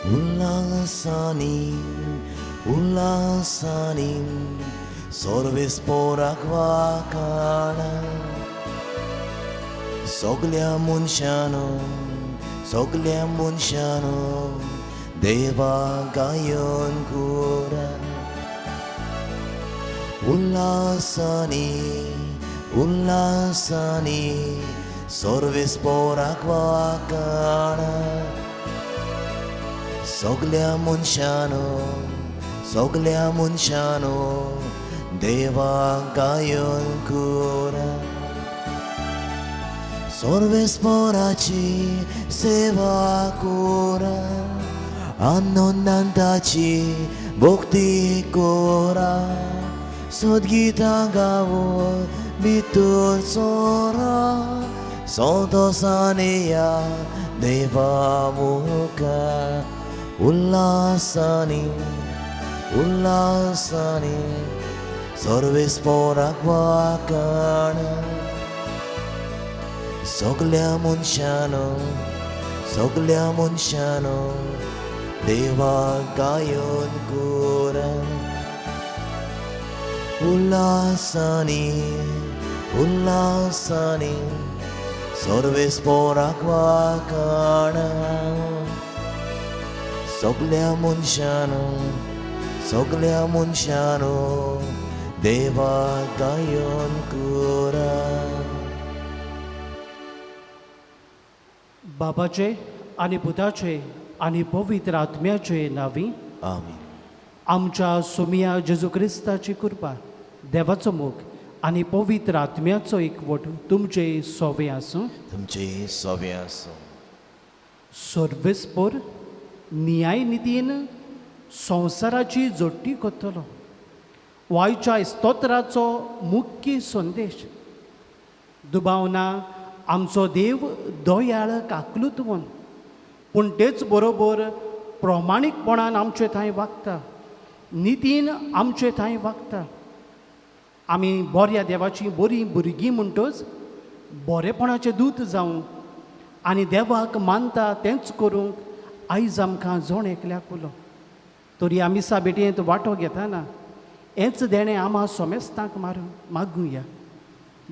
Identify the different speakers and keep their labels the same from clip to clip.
Speaker 1: उल्लासानी उल्लासानी सर्वेस्पोराक वाखाणा सगल्या मनशानो देवा गायन कोरा उल्लासानी सर्वेस्पोराक वाखाणा सगल्या मनशानो देवा गायन कोरा सर्वेस्पोराची सेवा कोरा आनंदाची भक्ती कोरा सद्गीतां गावून भितर सोरा संतोषाने या देवा मुखार उल्लासानी सर्वेस्पोराक वाखाणा सगल्या मनशानो देवा गायन कोरा उल्लासानी सर्वेस्पोराक वाखाणा सगल्या मनशानो देवा गायन कोरा.
Speaker 2: बाबाचे आणि पुताचे आणि पवित्र आत्म्याचे नावी
Speaker 1: आमीन.
Speaker 2: आमच्या सुमिया जेजू क्रिस्ताची कृपा देवाचो मोग आणि पवित्र आत्म्याचो एकवट तुमचे सोवे आसूं. सर्वेस्पोर न्याय नितीन संवसाराची जोडटी करतलो. वायच्या स्तोत्राचो मुख्य संदेश दुबावना आमचो देव दयाळ काकलुतवन पूण तेच बरोबर प्रमाणीकपणान आमचे थंय वागता, नितीन आमचे थंय वागता. आमी बऱ्या देवाची बरी भुरगीं म्हणटच बरेपणाचे दूत जावं आनी देवाक मानता तेंच करूंक आयज आमकां जोण एकल्याक उलो. तरी आमी साबेटींत वांटो घेताना हेंच देणें आम्हा सोमेस्तांक मागुया.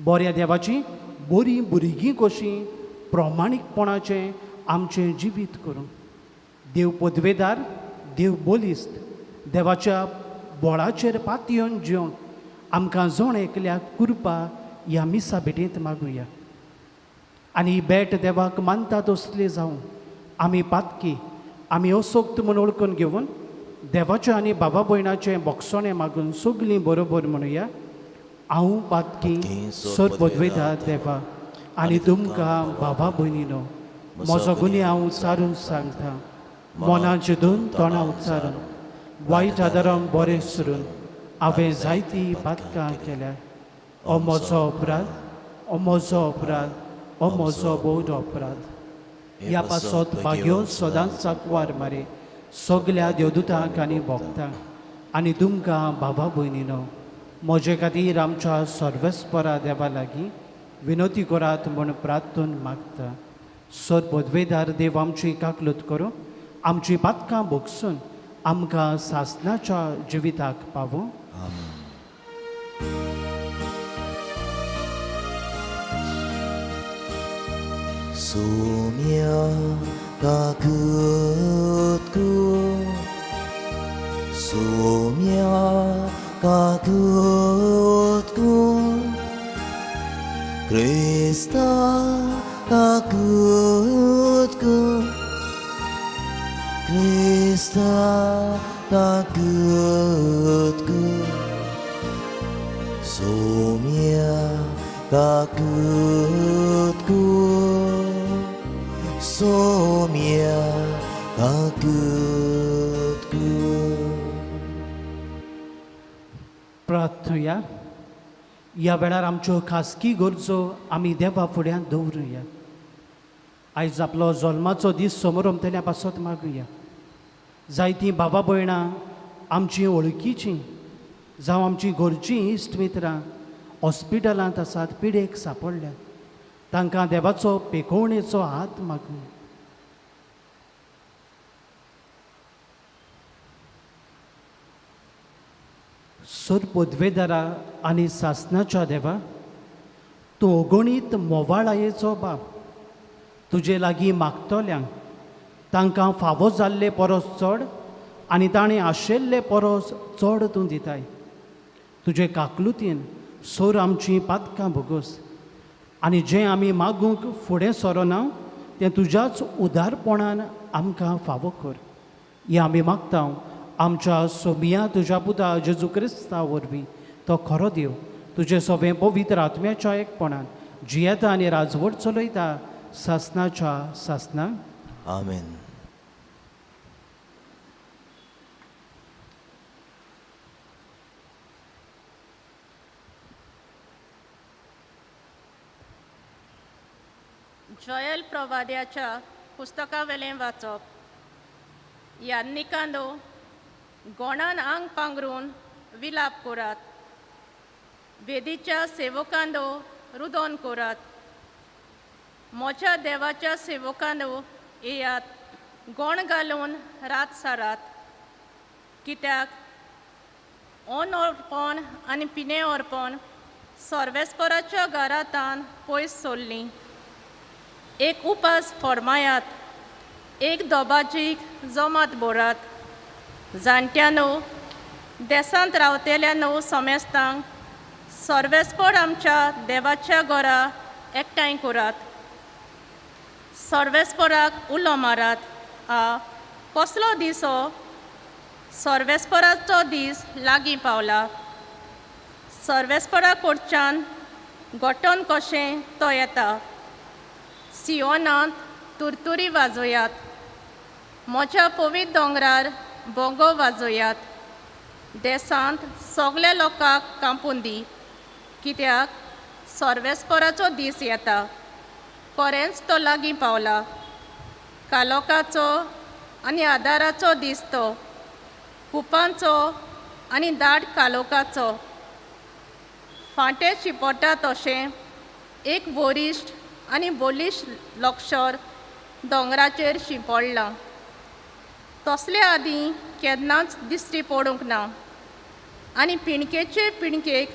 Speaker 2: बऱ्या देवाची बरी भुरगीं कशीं प्रमाणीकपणाचें आमचें जिवीत करूं. देव पदवेदार, देव बोलिस्त, देवाच्या बोळाचेर पातयेवन जिवंक आमकां जोण एकल्याक कृपा ह्या मिसा भेटेंत मागुया. आनी बेट देवाक मानता तसली जावं आमी पातकी, आमी असोक्त म्हूण वळखून घेवन देवाचें आनी बाबा भयणाचें बोगसोणें मागून सगलीं बरोबर म्हणुया. हांव पातकी सर पदवेदार देवा आनी तुमकां बाबा भयणीनो, म्हजो गुन्हे हांव उच्चारून सांगता. मनां चिंतून तोंडां उच्चारून वायट आदारांक बरें सुरून हांवें जायतीं पातकां केल्यात. हो म्हजो अपराध, हो म्हजो अपराध, हो म्हजो बोड अपराध. ह्या पासत भाग्यो सदांच सांकवार मारे सगल्या देवदूतांक आनी भोगतांक आनी तुमकां बाबा भयणीनो, म्हजे खातीर आमच्या सर्वेस्परा देवा लागीं विनोती करात म्हूण प्रार्थून मागता. सर पदवेदार देव आमची काकलूत करूं, आमची पातकां भोगसून आमकां सासणाच्या जिविताक पावूं.
Speaker 1: Sumia kakutku, sumia kakutku, Krista kakutku, Krista kakutku, sumia kakutku. Saumya काकूतकू.
Speaker 2: प्रार्थया. ह्या वेळार आमच्यो खासगी गरजो आमी देवा फुड्यान दवरुया. आयज आपलो जल्माचो दीस समोर उमतल्या पासत मागुया. जायतीं बाबा भयणां आमचीं वळखीचीं जावं आमचीं घरचीं इश्ट मित्रां हॉस्पिटलांत आसात, पिडेक सांपडल्यात. तांकां देवाचो पेखोवणेचो हात मागूया. सूर पदवेदारा आनी सासणाच्या देवा, तूं अगणीत मोवाळायेचो बाप. तुजे लागीं मागतल्यांक तांकां फावो जाल्ले परस चड आनी ताणें आशिल्ले परस चड तूं दिताय. तुजे काकलुतीन सोर आमचीं पातकां भोगोस आनी जें आमी मागूंक फुडें सरोना तें तुज्याच उदारपणान आमकां फावो कर. हें आमी मागता आमच्या सोबिया तुज्या पुता जेजू क्रिस्ता वरवीं. तो खरो देव तुजें सगळें पवित्र आत्म्याच्या एकपणान जियेता आनी राजवट चलयता सासणाच्या सासणाक.
Speaker 1: आमेन.
Speaker 3: जोएल प्रवाद्याच्या पुस्तका वेलें वाचप. यान्निकांदो गोणान आंग पांगरून विलाप करात. वेदीच्या सेवकांदो रुदोन करात. म्हज्या देवाच्या सेवकांदो येयात, गोण घालून रात सारात. कित्याक ओन अर्पण आनी पिणे अर्पण सर्वेस्पराच्या घरांतान पयस सोडलीं. एक उपास फर्मायात, एक दोबाजीक जमात बोरात. जाणट्यानो देसांत रावतेल्यांनो समेस्तांक सर्वेस्पर आमच्या देवाच्या घरा एकठांय करात. सर्वेस्पराक उलो मारात. कसलो दीस हो? सर्वेस्पराचो दीस लागीं पावला. सर्वेस्परा कडच्यान घोटोन कशें तो येता. सियोनांत तुरतुरी वाजोयात. म्हज्या पवित्र दोंगरार बोंगो वाजोयात. देसांत सगल्या लोकांक कांपून दी, कित्याक सर्वेस्पराचो दीस येता. खरेंच तो लागीं पावला. कालोकाचो आनी आदाराचो दीस तो, कुपांचो आनी दाट कालोकाचो. फांटे शिपडटा तशें एक वरिश्ट आनी बोलिश्ट लक्षर दोंगराचेर शिंपडलां. तसले आदीं केन्नाच दिश्टी पडूंक ना आनी पिणकेचे पिणकेक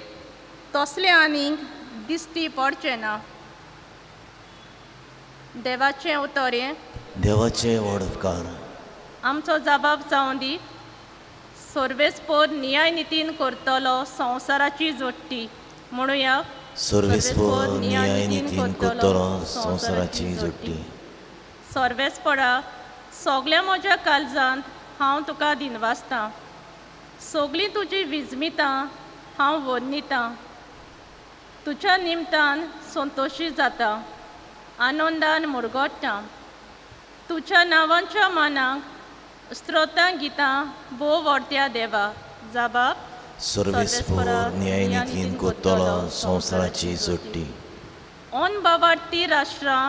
Speaker 3: तसले आनीक दिश्टी पडचें ना. देवाचें उतरें.
Speaker 1: देवाचे वडकार.
Speaker 3: आमचो जबाब जावं दी. सर्वेस्पर न्याय नितीन करतलो संवसाराची जोडटी. म्हणुया,
Speaker 1: सर्वेस्पर न्याय नितीन करतलो संवसाराची जोडटी.
Speaker 3: सर्वेस्परा सगल्या म्हज्या काळजांत हांव तुका दिनवासतां. सगलीं तुजी विजमितां हांव वर्णितां. तुज्या निमतान संतोशी जाता, आनंदान मुरगोडटां. तुज्या नांवांच्या मानाक स्तोत्रां गितां भोव व्हरत्या देवा. जबाब.
Speaker 1: सर्वेस्पर न्याय नितीन करतलो संवसाराची जोडटी.
Speaker 3: ओन बाबार्थी राष्ट्रां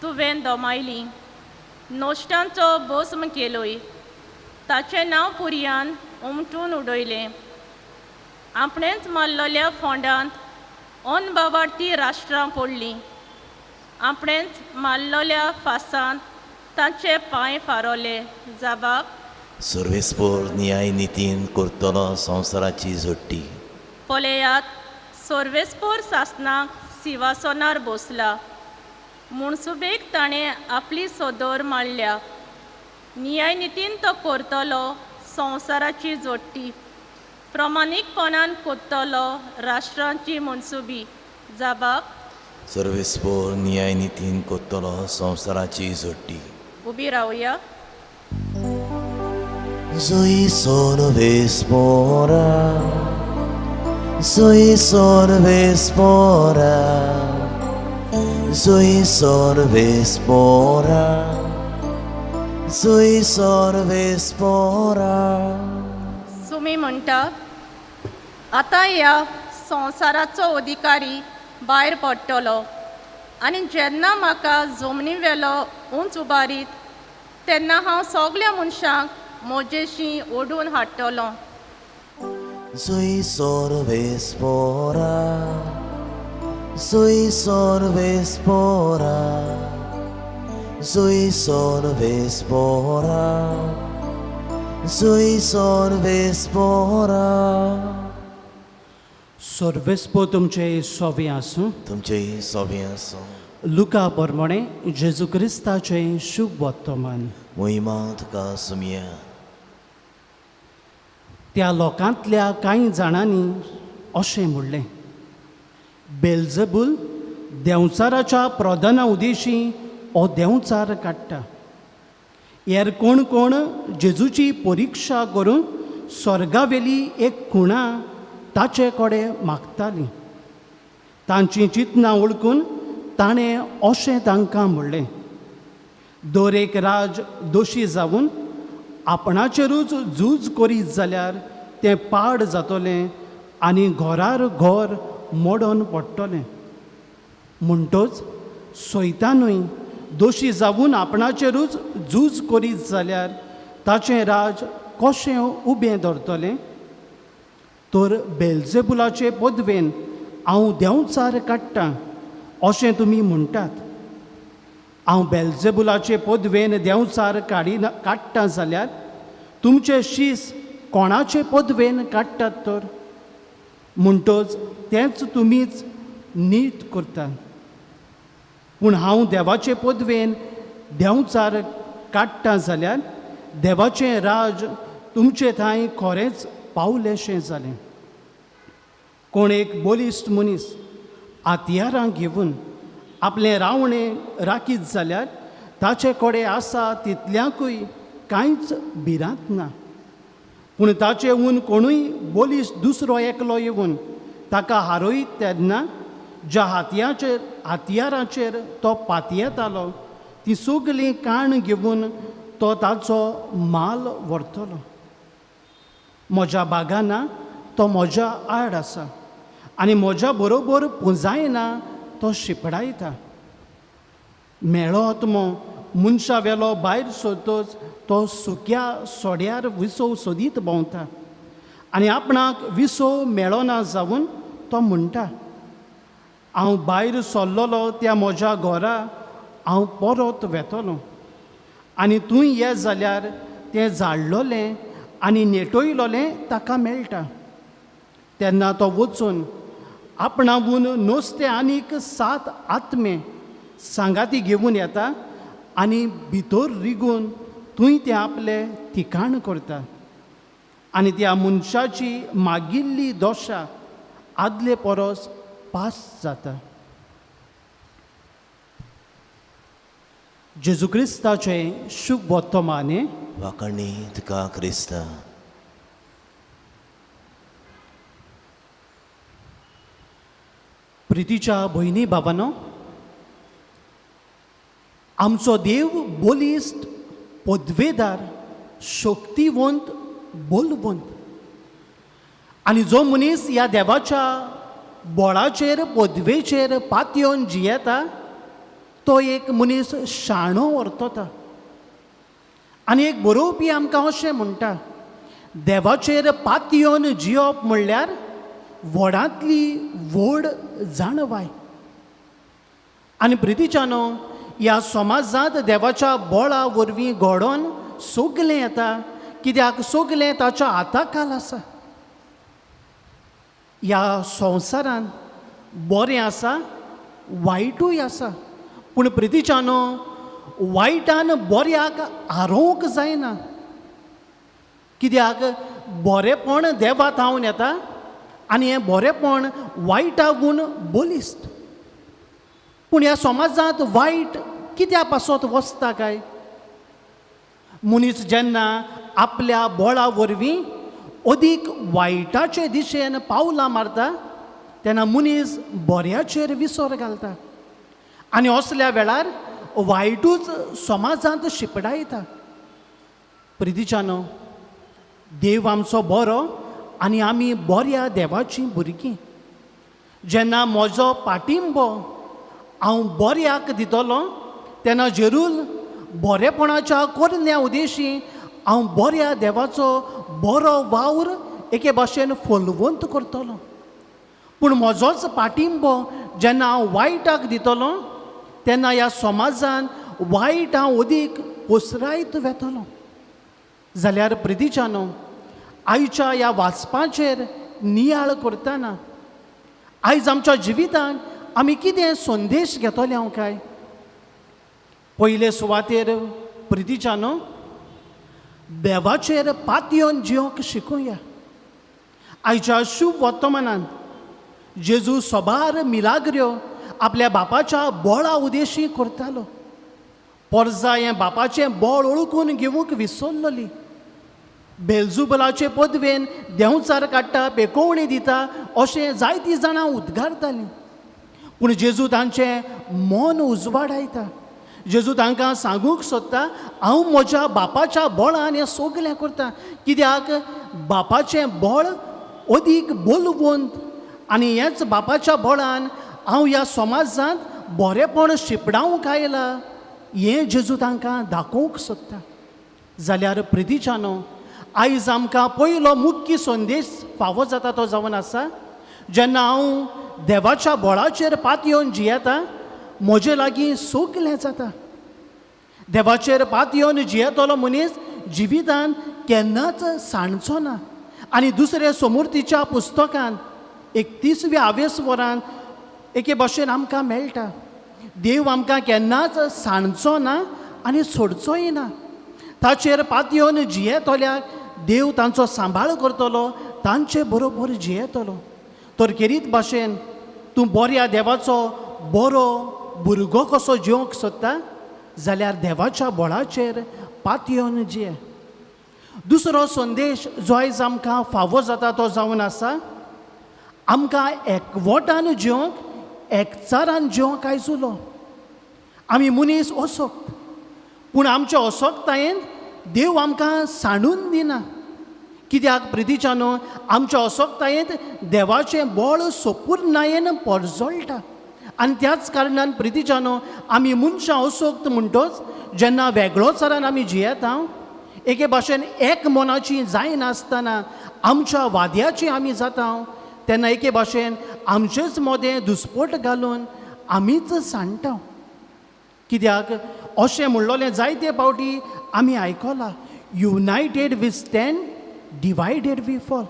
Speaker 3: तुवें दोमायलीं. नोश्टांचो भस्म केलोय. ताचें नांव पुर्यान उमटून उडयलें. आपणेच मारलेल्या फोंडांत ओन बाबार्थी राष्ट्रां पडलीं. आपणेच मारलेल्या फासांत तांचे पांय फारोले. जबाब.
Speaker 1: सर्वेस्पर न्याय नितीन करतलो संवसाराची जोडटी.
Speaker 3: पळयात, सर्वेस्पर सासणाक सिंहासनार बसला. मुणसुबेक ताणें आपली सदर मारल्या. न्याय नितीन तो करतलो संवसाराची जोडटी. प्रमाणीकपणान करतलो राष्ट्रांची मुणसुबी. जबाब.
Speaker 1: सर्वेस्पर न्याय नितीन करतलो संवसाराची जोडटी.
Speaker 3: उबी रावया.
Speaker 1: Soy sorvespora, soy sorvespora, soy sorvespora, soy sorvespora.
Speaker 3: Sumi म्हणटा, आतां ह्या संवसाराचो अधिकारी भायर पडटलो आनी जेन्ना म्हाका जमनी वेलो उंच उबारीत तेन्ना हांव सगल्या मनशांक म्हजेशी ओडून हाडटलो.
Speaker 1: Soy sorvespora, soy sorvespora, soy sorvespora, soy sorvespora.
Speaker 2: सर्वेस्पो तुमचे सोवे आसूं.
Speaker 1: तुमचे सोबे आसूं.
Speaker 2: लुका प्रमाणे जेजू क्रिस्ताचे शुभ वर्तमान.
Speaker 1: मोहिमा तुका सुमिया.
Speaker 2: त्या लोकांतल्या कांय जाणांनी अशें म्हणलें, बेल्झेबूल देंवचाराच्या प्रधाना उदेशी हो देंवचार काडटा. हेर कोण कोण जेजूची परिक्षा करून स्वर्गावेली एक खुणा ताचे कडेन मागतालीं. तांची चिंतना वळखून ताणें अशें तांकां म्हणलें, दर एक राज दोशी जावन आपणाचेरूच झूज करीत जाल्यार तें पाड जातलें आनी घोरार घर मोडोन पडटलें. म्हणटच सैतानूय दोशी जावन आपणाचेरूच झूज करीत जाल्यार ताचें राज कशें उबें धरतलें. तर बेल्झेबुलाचे पदवेन हांव देंवचार काडटां अशें तुमी म्हणटात. हांव बेल्झेबुलाचे पदवेन देंवचार काडटां जाल्यार तुमचे शीस कोणाचे पदवेन काडटात तर? म्हणटच तेंच तुमीच नीट करतात. पूण हांव देवाचे पदवेन देंवचार काडटां जाल्यार देवाचें राज तुमचे थंय खरेंच पावलेशें जालें. कोण एक बलिश्ट मनीस हातयारां घेवन आपलें रावणें राखीत जाल्यार ताचे कडेन आसा तितल्याकूय कांयच भिरांत ना. पूण ताचे ऊन कोणूय बलिश्ट दुसरो एकलो येवन ताका हारोयत तेन्ना ज्या हातयाराचेर तो पातयेतालो ती सगळीं काण घेवन तो ताचो माल व्हरतलो. म्हज्या बागाना तो म्हज्या आड आसा आनी म्हज्या बरोबर पुंजायना तो शिपडायता. मेळो आत्मो मनशा वेलो भायर सोदतच तो सुक्या सोड्यार विसव सोदीत भोंवता आनी आपणाक विसव मेळना जावन तो म्हणटा, हांव भायर सरलोलो त्या म्हज्या घरा हांव परत वेतलो. आनी तूं ये जाल्यार तें झाडलोलें आनी नेटयलोलें ताका मेळटा. तेन्ना तो वचून आपणावून नुस्तें आनीक 7 आत्मे सांगाती घेवन येता आनी भितर रिगून थंय तें आपलें ठिकाण करता. आनी त्या मनशाची मागिल्ली दोशा आदले परस पास जाता. जेजू क्रिस्ताचें शुभ वर्तमान.
Speaker 1: वाकणी तुका क्रिस्ता.
Speaker 2: प्रितीच्या भयणी भावांनो, आमचो देव बलिश्ट, पदवेदार, शक्तिवंत, बलवंत. आनी जो मनीस ह्या देवाच्या बोळाचेर पदवेचेर पातयेवन जियेता तो एक मनीस शाणो वर्तता. आनी एक बरोवपी आमकां अशें म्हणटा, देवाचेर पातयेवन जियेवप म्हणल्यार व्हडांतली व्हड जाणवाय. आनी प्रितीच्यानो, ह्या समाजांत देवाच्या बोळा वरवीं घडोवन सगलें येता कित्याक सगलें ताच्या हाताखाल आसा. ह्या संवसारांत बरें आसा, वायटूय आसा. पूण प्रितीच्यानो, वायटान बऱ्याक हारोवंक जायना. कित्याक बरेंपण देवा थावन येता आनी हें बरेंपण वायटाकून बलिश्ट. पूण ह्या समाजांत वायट कित्याक पासत वचता काय? मनीस जेन्ना आपल्या बोळा वरवीं अदीक वायटाचे दिशेन पावलां मारता तेन्ना मनीस बऱ्याचेर विसर घालता आनी असल्या वेळार वायटूच समाजांत शिपडायता. प्रितीच्यानो, देव आमचो बरो आनी आमी बऱ्या देवाचीं भुरगीं. जेन्ना म्हजो पाटिंबो हांव बऱ्याक दितलो तेन्ना जरूर बरेपणाच्या करण्या उदेशी हांव बऱ्या देवाचो बरो वावर एके भाशेन फलवंत करतलो. पूण म्हजोच पाटिंबो जेन्ना हांव वायटाक दितलो तेन्ना ह्या समाजान वायट हांव अदीक पसरायत वेतलो. जाल्यार प्रितीच्यानो, आयच्या ह्या वाचपाचेर नियाळ करतना आयज आमच्या जिवितांत आमी कितें संदेश घेतले हांव काय पयले सुवातेर प्रितीच्यानो देवाचेर पातयेवन जियोंक शिकुया. आयच्या शुभ वर्तमानांत जेजू सोबार मिलाग्र्यो आपल्या बापाच्या बोळा उदेशी करतालो. पोरजा हें बापाचें बोळ ओळखून घेवंक विसरलोली. बेलजुबलाचे पदवेन देंवचार काडटा, पेकोवणी दिता अशें जायतीं जाणां उद्गारतालीं. पूण जेजू तांचें मन उजवाडायता. जेजू तांकां सांगूंक सोदता हांव म्हज्या बापाच्या बोळान हें सगलें करता. कित्याक बापाचें बोळ अदीक बोलवंत आनी हेच बापाच्या बोळान हांव ह्या समाजांत बरेपण शिपडावंक आयला हें जेजू तांकां दाखोवंक सोदता. जाल्यार प्रितीच्यानो आयज आमकां पयलो मुख्य संदेश फावो जाता तो जावन आसा जेन्ना हांव देवाच्या बोळाचेर पातयेवन जियेता म्हजे लागीं सगलें जाता. देवाचेर पातयेवन जियेतलो मनीस जिवितांत केन्नाच सांडचो ना. आनी दुसरे समृद्धीच्या पुस्तकांत 31व्या आवेस्वरांत एके भाशेन आमकां मेळटा देव आमकां केन्नाच सांडचो ना आनी सोडचोय ना. ताचेर पातयेवन जियेतल्याक देव तांचो सांबाळ करतलो, तांचे बरोबर जियेतलो. तर खेरीत भाशेन तूं बऱ्या देवाचो बरो भुरगो कसो जियोंक सोदता जाल्यार देवाच्या बोळाचेर पातयेवन जिये. दुसरो संदेश जो आयज आमकां फावो जाता तो जावन आसा आमकां एकवटान जियोंक एकचारान जियोंक आयज उलो. आमी मनीस असोक्त पूण आमच्या असोक्तायेन देव आमकां सांडून दिना. कित्याक प्रितीच्यानो आमच्या असोक्तायेंत देवाचें बोळ सोपूर्णायेन परजळटा. आनी त्याच कारणान प्रितीच्यानो आमी मनशां असोक्त म्हणटोच जेन्ना वेगळोचारान आमी जियेता एके भाशेन एक मनाची जायनासतना आमच्या वाद्याची आमी जाता तेन्ना एके भाशेन आमचेच मोदें दुस्पट घालून आमीच सांडटा. कित्याक अशें म्हणलोलें जायते फावटी आमी आयकलां united we stand divided we fall.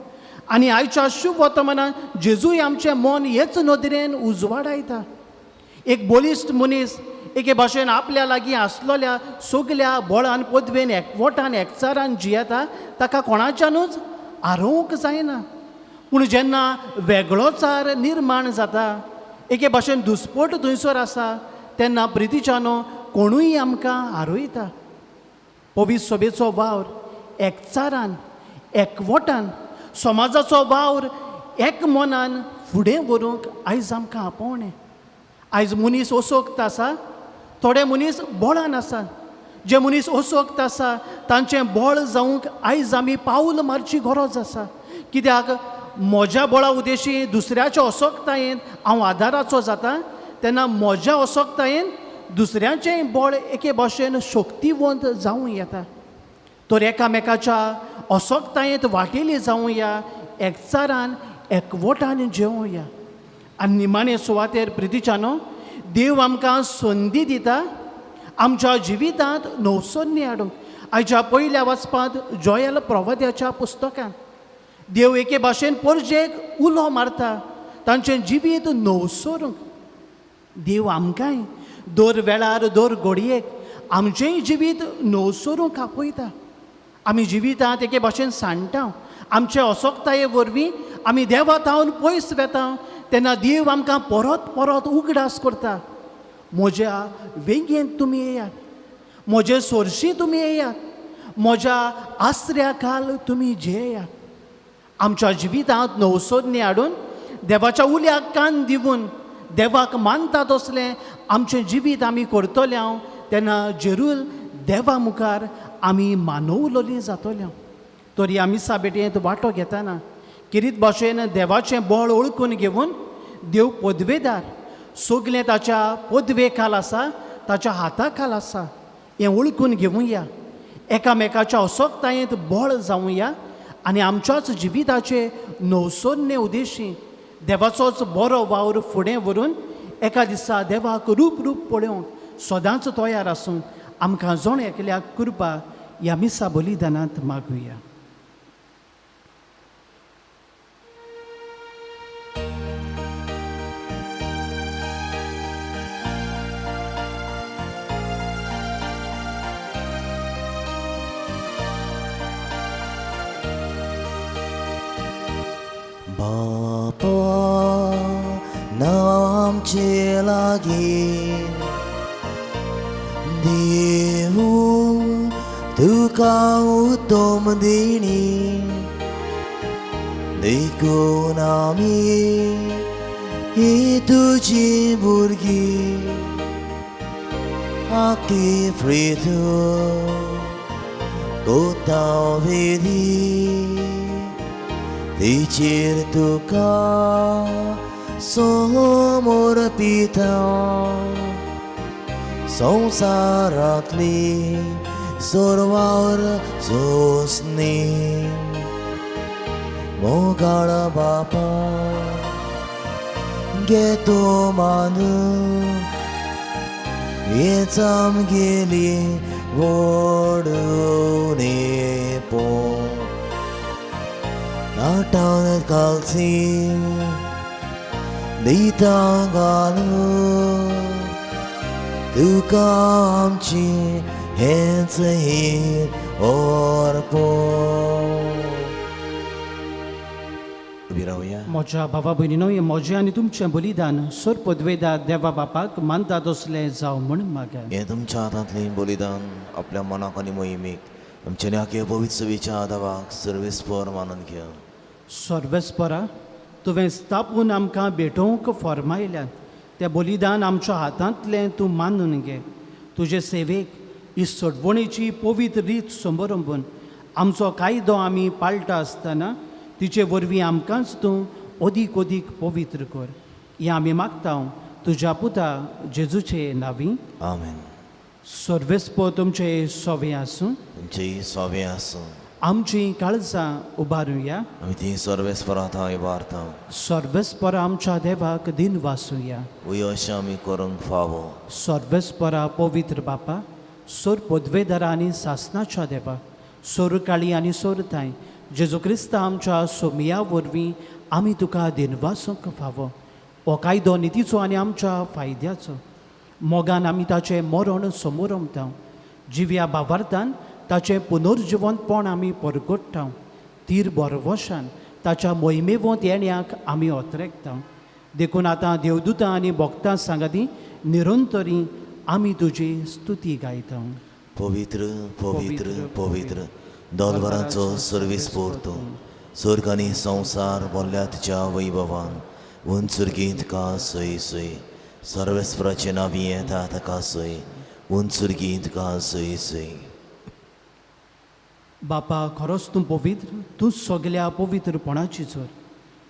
Speaker 2: आनी आयच्या शुभ वर्तमानांत जेजूय आमचें मन हेच नदरेन उजवाडायता. एक बलिश्ट मनीस एके भाशेन आपल्या लागीं आसलोल्या सगल्या बोळान पदवेन एकवटान एकचारान जियेता ताका कोणाच्यानूच आरोवंक जायना. पूण जेन्ना वेगळोचार निर्माण जाता एके भाशेन दुस्पट थंयसर आसा तेन्ना प्रितीच्यानो कोणूय आमकां आरोयता. पवित्र सभेचो वावर एकचारान एकवटान समाजाचो वावर एक मनान फुडें व्हरूंक आयज आमकां आपोवणें. आयज मनीस असोक्त आसा, थोडे मनीस बोळान आसात. जे मनीस असोक्त आसा तांचें बोळ जावंक आयज आमी पावल मारची गरज आसा. कित्याक म्हज्या बोळा उदेशी दुसऱ्याच्या असोक्तायेन हांव आदाराचो जाता तेन्ना म्हज्या असोक्तायेन दुसऱ्याचेंय बोळ एके भाशेन शक्तिवंत जावं येता. तर एकामेकाच्या असोक्तायेंत वाटेली जावया, एकचारान एकवटान जेवया. आनी निमाणे सुवातेर प्रितीच्यानो देव आमकां संदी दिता आमच्या जिवितांत नवसन्नी हाडूंक. आयच्या पयल्या वाचपांत जोएल प्रवाद्याच्या पुस्तकांत देव एके भाशेन परजेक उलो मारता तांचें जिवीत नवसरूंक. देव आमकांय दर वेळार दर घडयेक आमचेंय जिवीत नवसरूंक आपयता. आमी जिवितांत एके भाशेन सांडटा, आमचे असोक्ताये वरवीं आमी देवा तावन पयस वेता तेन्ना देव आमकां परत परत उगडास करता. म्हज्या वेंगेंत तुमी येयात, म्हजे सोरशी तुमी येयात, म्हज्या आसऱ्या काल तुमी जेयात. आमच्या जिवितांत नवसोन्नी हाडून देवाच्या कान दिवन देवाक मानता तसलें आमचें जिवीत आमी करतले तेन्ना जरूर देवा मुखार आमी मानवलोलीं जातलीं. तर ह्या मिसा बेटयेंत वांटो घेतना किरीत भाशेन देवाचें बोळ ओळखून घेवन देव पदवेदार सगलें ताच्या पदवे खाल आसा, ताच्या हाता खाल आसा हें ओळखून घेवया. एकामेकाच्या असोक्तायेंत बोळ जावया आनी आमच्याच जिविताचे नवसोन्ने उदेशी देवाचोच बरो वावर फुडें व्हरून एका दिसा देवाक रूप रूप पळोवंक सदांच तयार आसूंक आमकां जण एकल्याक कृपा ह्या मिसा बलिदानांत मागुया.
Speaker 1: बापा नाव आमचे लागीं देवू तुका उत्तम दिणी देखून आमी ही तुजी भुरगीं आखी फ्रीद कोता वेदी तिचेर तुका समोर पिता संवसारांतली सर्वावर सोसणी मोगाळ बापा घेतो मानून हेच आमगेली व्हडून पो नाटान कालसी दिता घालून तुका आमची हेच हीर ओरपो उबी रावया.
Speaker 2: म्हज्या भावा भयणीनो हें म्हजें आनी तुमचें बलिदान सोर पदवेदार देवा बापाक मानतात असलें जावं म्हण मागा.
Speaker 1: हें तुमच्या हातांतलें बलिदान आपल्या मनाक आनी मोहिमेक आमचे नाके पवित्र विचार देवाक सर्वेस्पर मानून घेव.
Speaker 2: सर्वेस्परा तुवें स्थापून आमकां भेटोवंक फरमायल्यात तें बलिदान आमच्या हातांतलें तूं मानून घे. तुजे सेवेक ही सडवणेची पवित्र रीत समोरंबून आमचो कायदो आमी पाळटा आसतना तिचे वरवीं आमकांच तूं अदीक अदीक पवित्र कर. हें आमी मागता तुज्या पुता जेजूचे नांवी.
Speaker 1: आमेन.
Speaker 2: सर्वेस्पर तुमचे सोवें आसूं.
Speaker 1: तुमची सोवें आसूं.
Speaker 2: आमची काळजां उबारुया.
Speaker 1: आमी ती सर्वेस्परांत इबारता.
Speaker 2: सर्वेस्पर आमच्या देवाक दिन वासुया.
Speaker 1: वय अशें आमी करूंक फावो.
Speaker 2: सर्वेस्परा पवित्र बापा सोर पदवेदारा आनी सासणाच्या देवा सोर काळी आनी सोर थाय जेजू क्रिस्त आमच्या सोमिया वरवीं आमी तुका दिनवासूंक फावो. हो कायदो नितीचो आनी आमच्या फायद्याचो. मोगान आमी ताचें मरण समोर रमता. जिव्या भावार्थान ताचें पुनर्जिवंतपण आमी परगट्टा. तीर बरवशान ताच्या मोहिमेवंत येण्याक आमी ओतरेकता. देखून आतां देवदूतां आनी भक्तां सांगाती निरंतरी आमी तुजी स्तुती गायता.
Speaker 1: पवित्र पवित्र पवित्र दोलवरांचो सर्वेस्पर तूं सर्ग आनी संवसार बोल्ल्या तुज्या वैभवान उंचुर्गींत का सय सय सर्वेस्पराचें नांवी येता ताका सय उंचुर्गींत का सय सय.
Speaker 2: बापा खरोच तूं पवित्र. तूं सगल्या पवित्रपणाची चोर.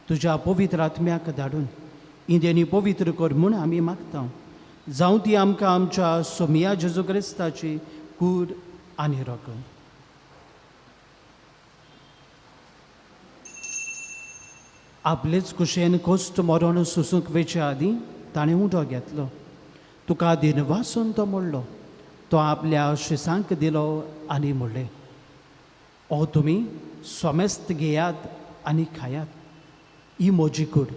Speaker 2: तुज्या पवित्र आत्म्याक धाडून इंदेनी पवित्र कर म्हूण आमी मागता. जावं ती आमकां आमच्या सोमिया जेजू क्रिस्ताची कूड आनी रगत. आपलेच कुशेन कोश्ट मरण सुसूंक वेचे आदीं ताणें उडो घेतलो. तुका दिनवासून तो म्हणलो. तो आपल्या शिसांक दिलो आनी म्हणलें ओ तुमी सोमेस्त घेयात आनी खायात. ही म्हजी कूड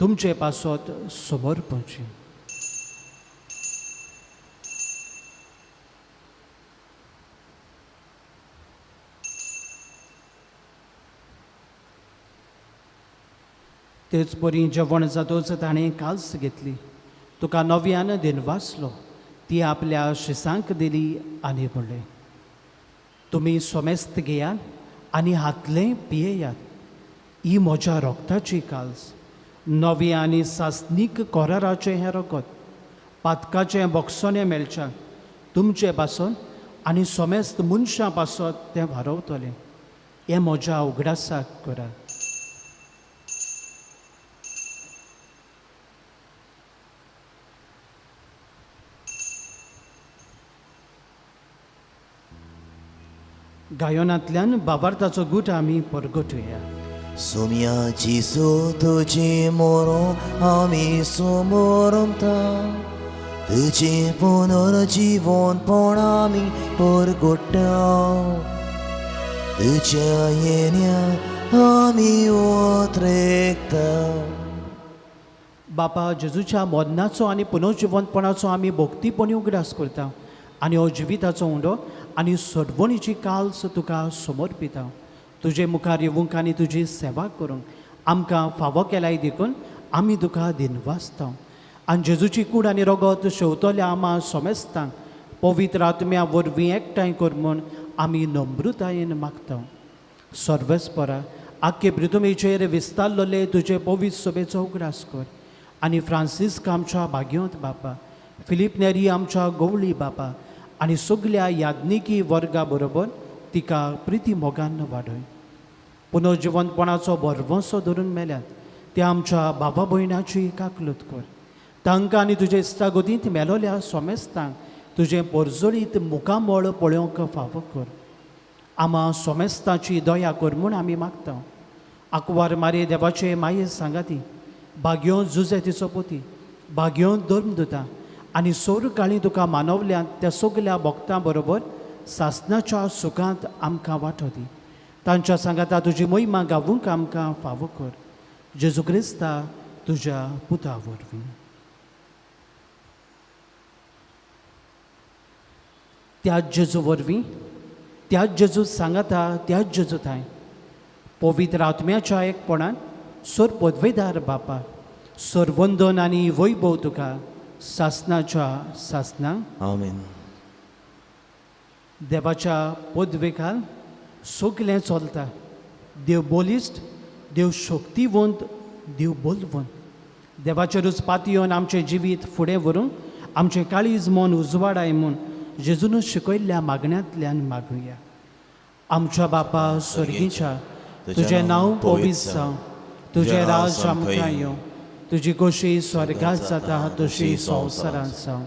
Speaker 2: तुमचे पासत समर्पणची. तेच परी जेवण जातोच ताणें काल्स घेतली. तुका नव्यान दिनवासलो. ती आपल्या शिसांक दिली आनी म्हणलें तुमी सोमेस्त घेयात आनी हातलें पियेयात. ही म्हज्या रोगताची काल्स नवी आनी सासनीक कोराराचें हें रगत पातकाचें बोगसोनें मेळच्याक तुमचे पासून आनी सोमेस्त मनशां पासत तें वारवतलें. हें म्हज्या उगडासाक करात. गायनांतल्यान बाबार्थाचो गूट आमी परगटुया.
Speaker 1: सोमिया जिसू तुजी मोरो आमी समोर रमता. तुजी पुनर्जीवनपण आमी परगट्टा. तुज्या येण्या आमी ओतरेकता.
Speaker 2: बापा जेजूच्या मोदनाचो आनी पुनर्जिवंतपणाचो आमी भोक्तीपणी उगडास करता आनी हो जिविताचो उंडो आनी सडवणीची काल्स तुका समर्पिता. तुजे मुखार येवंक आनी तुजी सेवा करूंक आमकां फावो केलाय देखून आमी तुका दिनवासता आनी जेजूची कूड आनी रगत शेवतल्या आमा सोमेस्तांक पवित्र आत्म्या वरवीं एकठांय कर म्हूण आमी नम्रतायेन मागता. सर्वेस्परा आख्खे पृथ्वीचेर विस्तारलोले तुजे पवित्र सभेचो उगडास कर आनी फ्रांसिस्क आमच्या भाग्योंत बापा, फिलीप नेरी आमच्या गवळी बापा आनी सगल्या याज्ञिकी वर्गा बरोबर तिका प्रिती मोगान वाडय. पुनर्जिवंतपणाचो बरवंसो धरून मेल्यात त्या आमच्या बाबा भयणाची काकलूत कर. तांकां आनी तुजे इश्टागतींत मेलोल्या सोमेस्तांक तुजें परजळीत मुखामळ पळोवंक फावो कर. आमा सोमेस्ताची दया कर म्हूण आमी मागता. आंकवार मारे देवाचे माये सांगाती, भाग्यो जुजे तिचो पोती, भाग्यो धर्मदुता आनी सोर काळी तुका मानवल्यांत त्या सगल्या भक्तां बरोबर सासणाच्या सुखांत आमकां वांटो दी. तांच्या सांगाता तुजी महिमा गावूंक आमकां फावो कर. जेजू क्रिस्ता तुज्या पुता वरवीं. त्याच जेजू वरवीं, त्याच जेजू सांगाता, त्याच जेजू थंय पवित्र आत्म्याच्या एकपणान सोर पदवेदार बापा, सोर वंदन आनी वैभव तुका सासणाच्या सासणां
Speaker 1: आमीन.
Speaker 2: देवाच्या पदवेखाल सगलें चलता. देव बोलिश्ट, देव शक्तिवंत, देव बोलवंत. देवाचेरूच पातयेवन आमचें जिवीत फुडें व्हरूंक आमचें काळीज मन उजवाडाय म्हूण जेजून शिकयल्ल्या मागण्यांतल्यान मागुया. आमच्या बापा स्वर्गीच्या, तुजें नांव पवित्र जावं, तुजें राज आमकां येवं, तुजी खोशी स्वर्गांत जाता तशी संवसारांत जावं.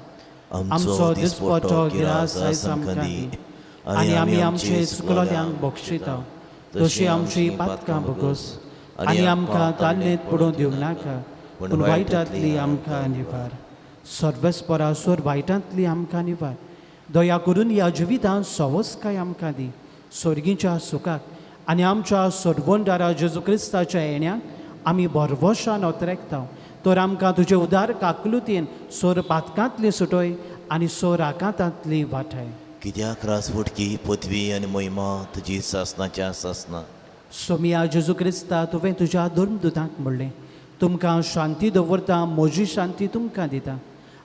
Speaker 2: आमचो दिसपटो गिरास आयज आमकां दी आनी आमी आमचे चुकलोल्यांक बक्षिता तशी आमची पातकां बगोस आनी आमकां ताल्लेंत पडूं दिवं नाका पूण वायटांतली आमकां निवार. सर्वेस्परा सोर वायटांतली आमकां निवार. दया करून ह्या जिवितांत सवस्काय आमकां दी स्वर्गीच्या सुखाक आनी आमच्या सोडवणदारा जेजू क्रिस्ताच्या येण्याक आमी बरवशान ओतरेकता. तर आमकां तुजे उदार काकलुतीन सोर पातकांतली सुटय आनी सोर आकांतांतली वाठाय.
Speaker 1: कित्याक रास फुटकी पृथ्वी आनी महिमा तुजी सासणाच्या सासना.
Speaker 2: सोमिया जेजू क्रिस्ता तुवें तुज्या धर्मदुतांक म्हणलें, तुमकां शांती दवरता, म्हजी शांती तुमकां दिता.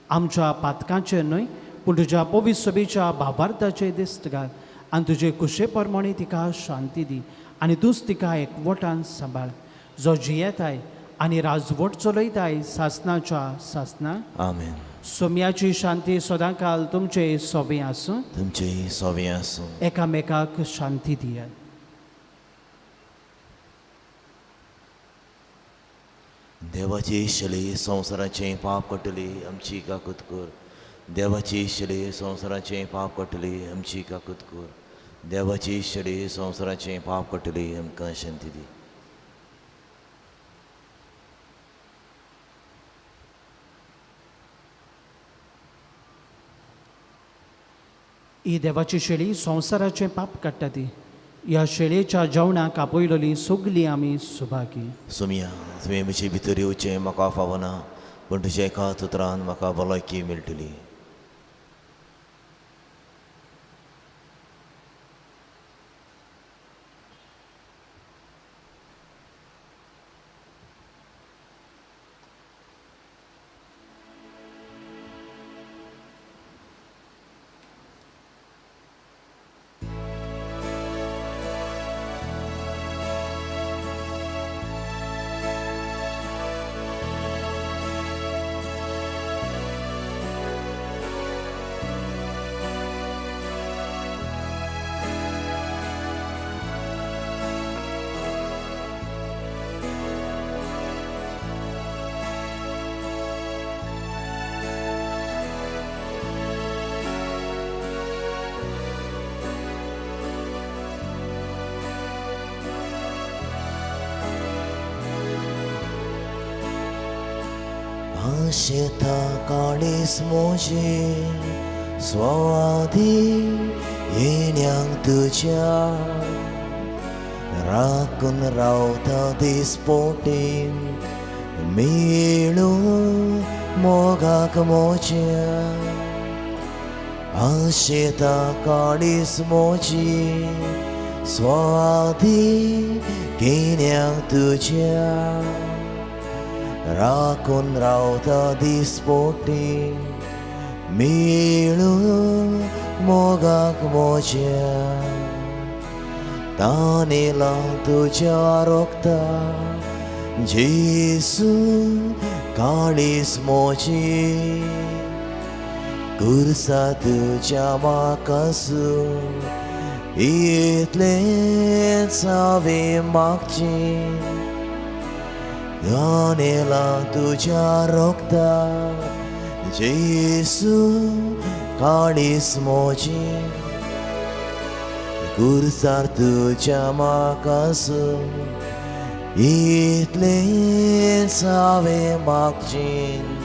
Speaker 2: आमच्या पातकांचेर न्हय पूण तुज्या पवित्र सभेच्या भावार्थाचेर दिश्ट घाल आनी तुजे कुशे प्रमाणे तिका शांती दी आनी तूंच तिका एकवटान सांबाळ. जो जियेताय आनी राजवट चलयताय सासणाच्या सासना.
Speaker 1: आमीन.
Speaker 2: सोम्याची शांती सदांकाल तुमचे सोबे आसूं.
Speaker 1: तुमचे सोबे आसूं.
Speaker 2: एकामेकाक शांती दियात.
Speaker 1: देवाची शले संवसाराचें पाप कटली आमची काकूत कर. देवाची शले संवसाराचें पाप कटली आमची काकूत कर. देवाची शले संवसाराचें पाप कटली आमकां शांती दी.
Speaker 2: ही देवाची शेळी संवसाराचें पाप काडटा ती. ह्या शेळयेच्या जेवणाक आपयलोली सगलीं आमी सुभागी.
Speaker 1: सुमिया तुवें म्हजे भितर येवचें म्हाका फावना पूण तुज्या एका उतरान म्हाका भलायकी मेळटली. आशेता काळीस मोजे स्वादी येण्याक तुज्या राखून रावता दिसपोटीन मेळून मोगाक मोज्या. आशेता काळीस मोजी स्वाधी kények तुझ्या राखून रावता दिसपोटी मिळून मोगाक मोज्या तानेला तुझ्या रोगता जेसू काळीस मोची कुर्सा तुझ्या माकासू इतलेच हांवें मागचें गानेला तुझ्या रोगता जेसू काळीस मोची कुर्सार तुझ्या माकासू इतलेच हांवें मागचें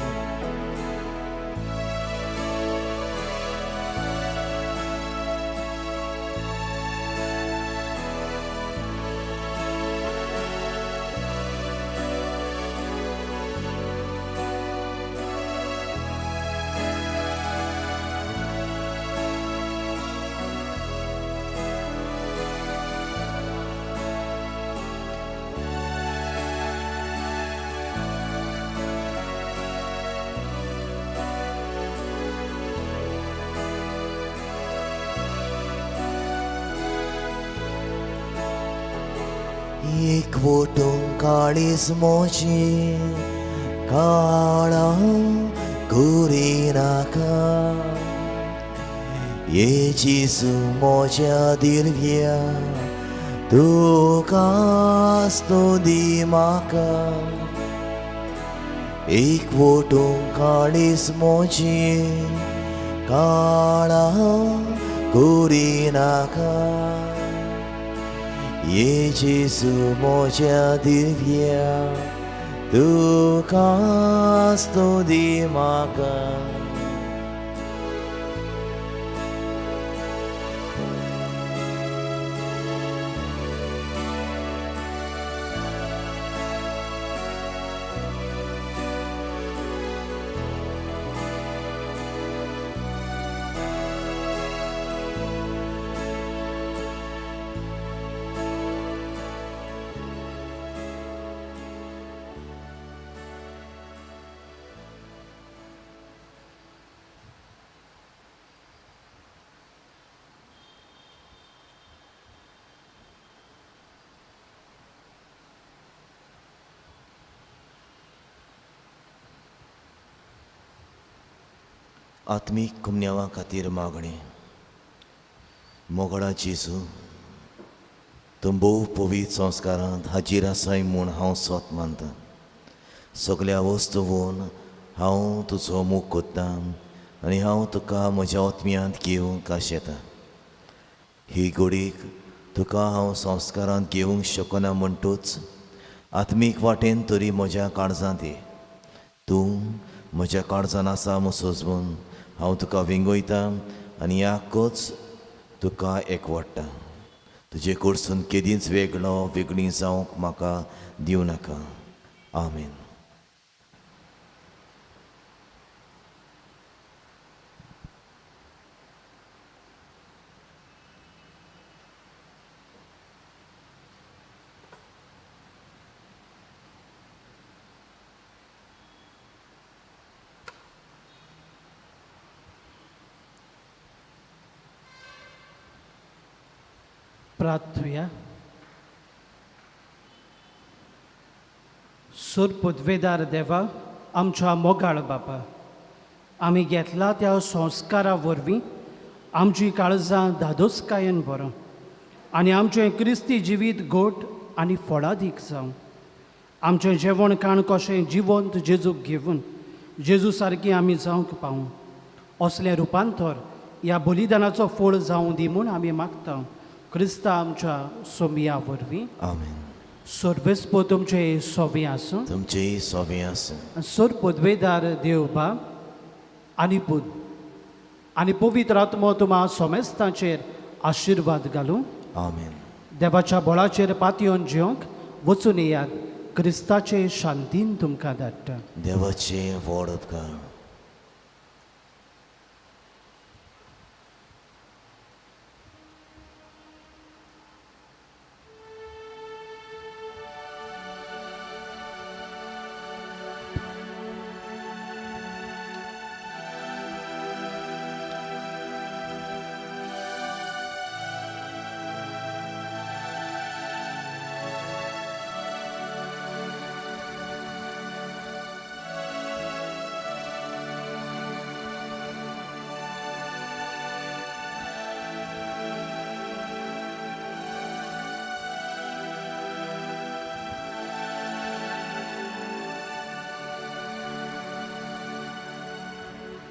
Speaker 1: एकवटून काळीस मोची काळा कुरी नाका येचीसू मोच्या दिलव्या तुकाच तो दी म्हाका एकवटून काळीस मोची काळा कुरी नाका येचीसू मोच्या दिव्या तुकाच तो दी म्हाका आत्मीक कुमन्यावा खातीर मागणी मोगडा जेजू तूं भोव पवित्र संस्कारांत हाजीर आसाय म्हूण हांव स्वत मानतां सगळ्या वस्तू वोवन हांव तुजो मोग कोत्तां आनी हांव तुका म्हज्या आत्म्यांत घेवंक आशेतां ही घडीक तुका हांव संस्कारांत घेवंक शकना म्हणटूच आत्मीक वाटेन तरी म्हज्या काळजांत ये तूं म्हज्या काळजांत आसा म्हूण सोजमून हांव तुका विंगयतां आनी याकोच तुका एकवडटा तुजे कडसून केदींच वेगळी जावंक म्हाका दिवं नाका आमीन
Speaker 2: प्रार्थुया सूर पदवेदार देवा आमच्या मोगाळ बाबा आमी घेतला त्या संस्कारा वरवीं आमची काळजां धादोसकायेन भरो आनी आमचें क्रिस्ती जिवीत गोट आनी फळादीक जावं आमचें जेवण खाण कशें जिवंत जेजूक घेवन जेजू सारकी आमी जावंक पावूं असलें रुपांतर ह्या बलिदानाचो फळ जावं दी म्हूण आमी मागता क्रिस्ता आमच्या सोमिया वरवीं
Speaker 1: आमीन
Speaker 2: सोर्वेस्पो तुमचे सोबी आसूं
Speaker 1: तुमचेय सोबी आसूं
Speaker 2: सोर पदवेदार देव बाब आनी पूत आनी पवित्र आत्मो तुमा सोमेस्तांचेर आशिर्वाद घालूं
Speaker 1: आमीन
Speaker 2: देवाच्या बळाचेर पातयेवन जेवंक वचून येयात क्रिस्ताचे शांतीन तुमकां धाडटा
Speaker 1: देवाचे व्हड उपकार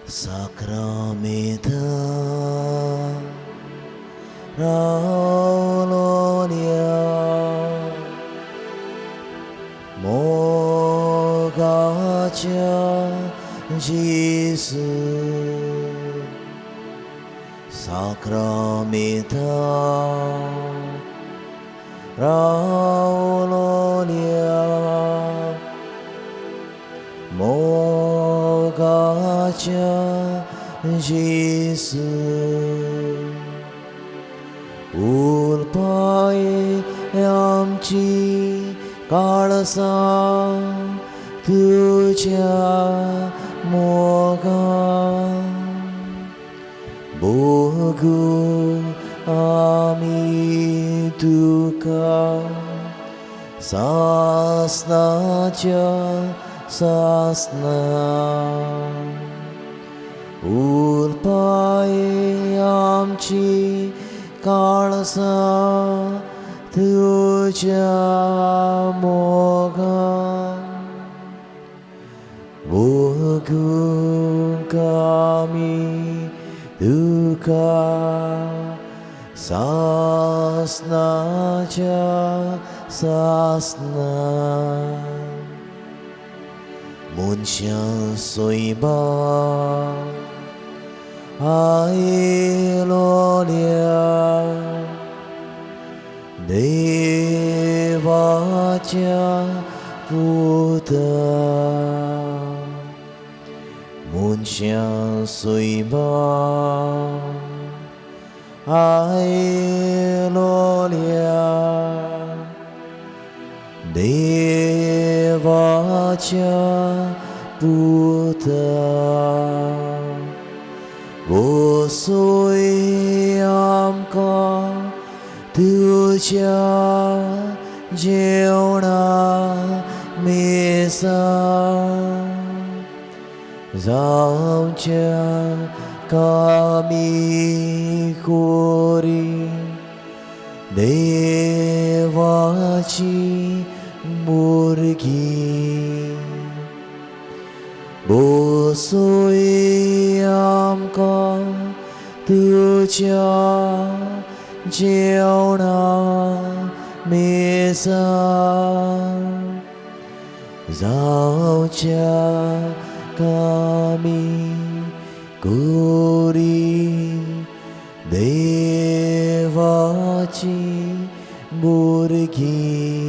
Speaker 1: Sacramenta Raulonia Mogacha Jesus Sacramenta Raulonia Mogacha Jesus Ulpaye amchi काळसा तुझ्या मोगा बघू आम्ही तुका सासनाच्या सासना उरपाये आमची काळसा तुझ्या मोगा बघू आम्ही तुका सासनाच्या सासना मनशा सोयबा आयलोल्या देवाच्या पुता मनशा सोयबा आयलोल्या देवाच्या पुता वसोय आमकां तुझ्या जेवणा मेसा जावच्या कामी कोरी देवाची भुरगीं बसोय आमकां तुझ्या जेवणा मेसा जावच्या कामी कोरी देवाची भुरगीं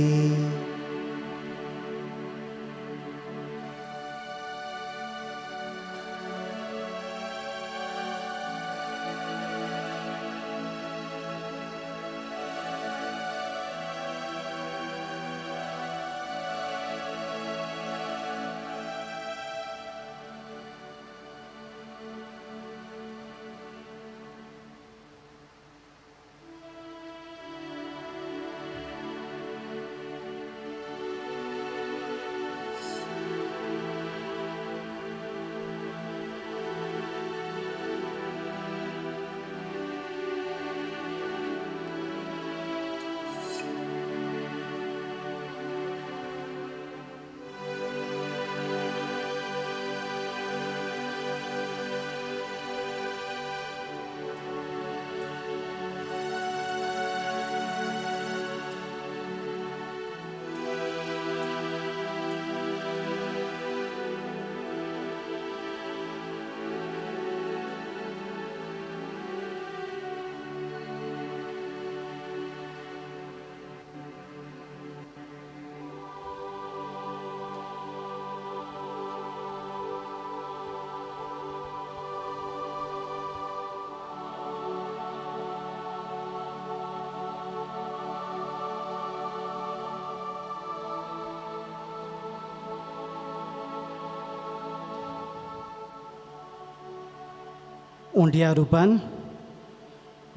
Speaker 2: उंड्या रुपान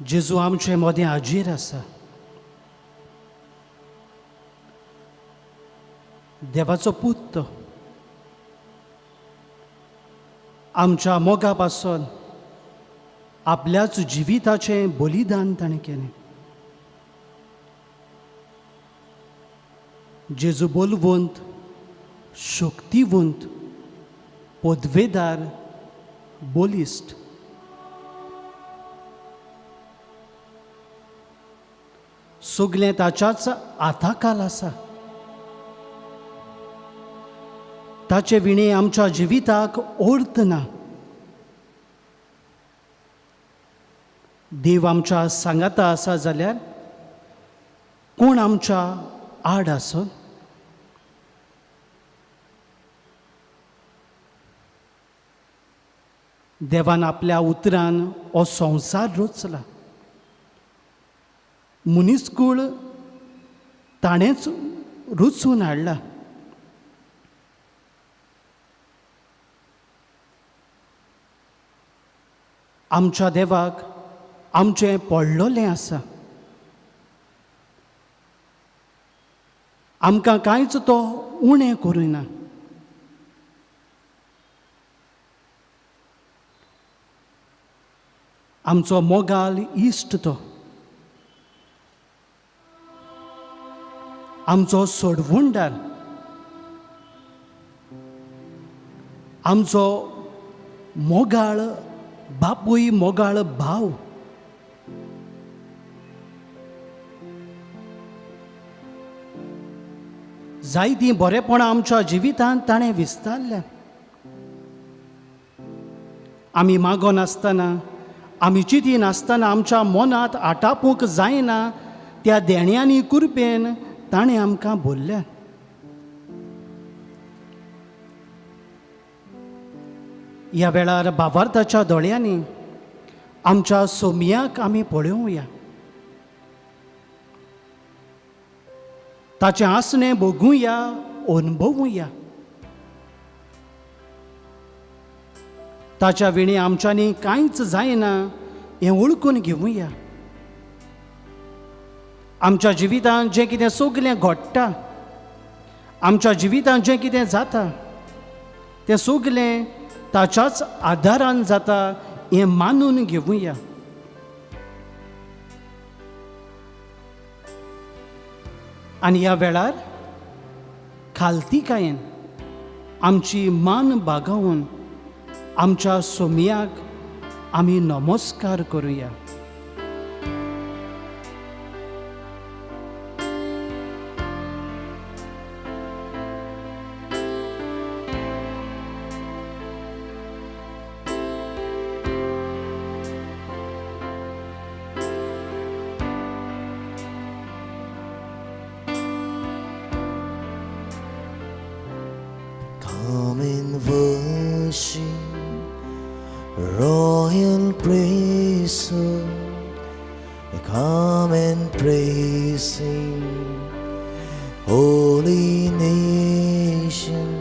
Speaker 2: जेजू आमचे मोदें हाजीर आसा. देवाचो पूत तो आमच्या मोगा पासून आपल्याच जिविताचें बलिदान ताणें केलें. जेजू बलवंत, शक्तिवंत, पदवेदार, बोलिस्ट, सगळें ताच्याच हाताखाल आसा. ताचे विणे आमच्या जिविताक अर्थ ना. देव आमच्या सांगाता आसा जाल्यार कोण आमच्या आड आसो. देवान आपल्या उतरान हो संवसार रचला. मनीसकूळ ताणेंच रचून हाडला. आमच्या देवाक आमचें पडलोलें आसा. आमकां कांयच तो उणें करिना. आमचो मोगाल इश्ट तो. आमचो सोडवणदार. आमचो मोगाळ बापूय मोगाळ भाव. जायतीं बरेपणां आमच्या जिवितांत ताणें विस्तारल्या. आमी मागोन आसतना, आमी चिंतीन आसतना आमच्या मनांत आटापूंक जायना त्या देण्यांनी कृपेन ताणें आमकां भरल्या. ह्या वेळार भावार्थाच्या दोळ्यांनी आमच्या सोमयाक आमी पळोवया. ताचें आसणें भोगुया, अनुभवुया. ताच्या विणे आमच्यांनी कांयच जायना हें ओळखून घेवया. आमच्या जिवितांत जें कितें सगलें घडटा, आमच्या जिवितांत जें कितें जाता, तें सगलें ताच्याच आदारान जाता हें मानून घेवया. आनी ह्या वेळार खालतीकायेन आमची मान बागावून आमच्या सोमयाक आमी नमस्कार करुया.
Speaker 1: Come and worship, royal priesthood. Come and praise Him, holy nation.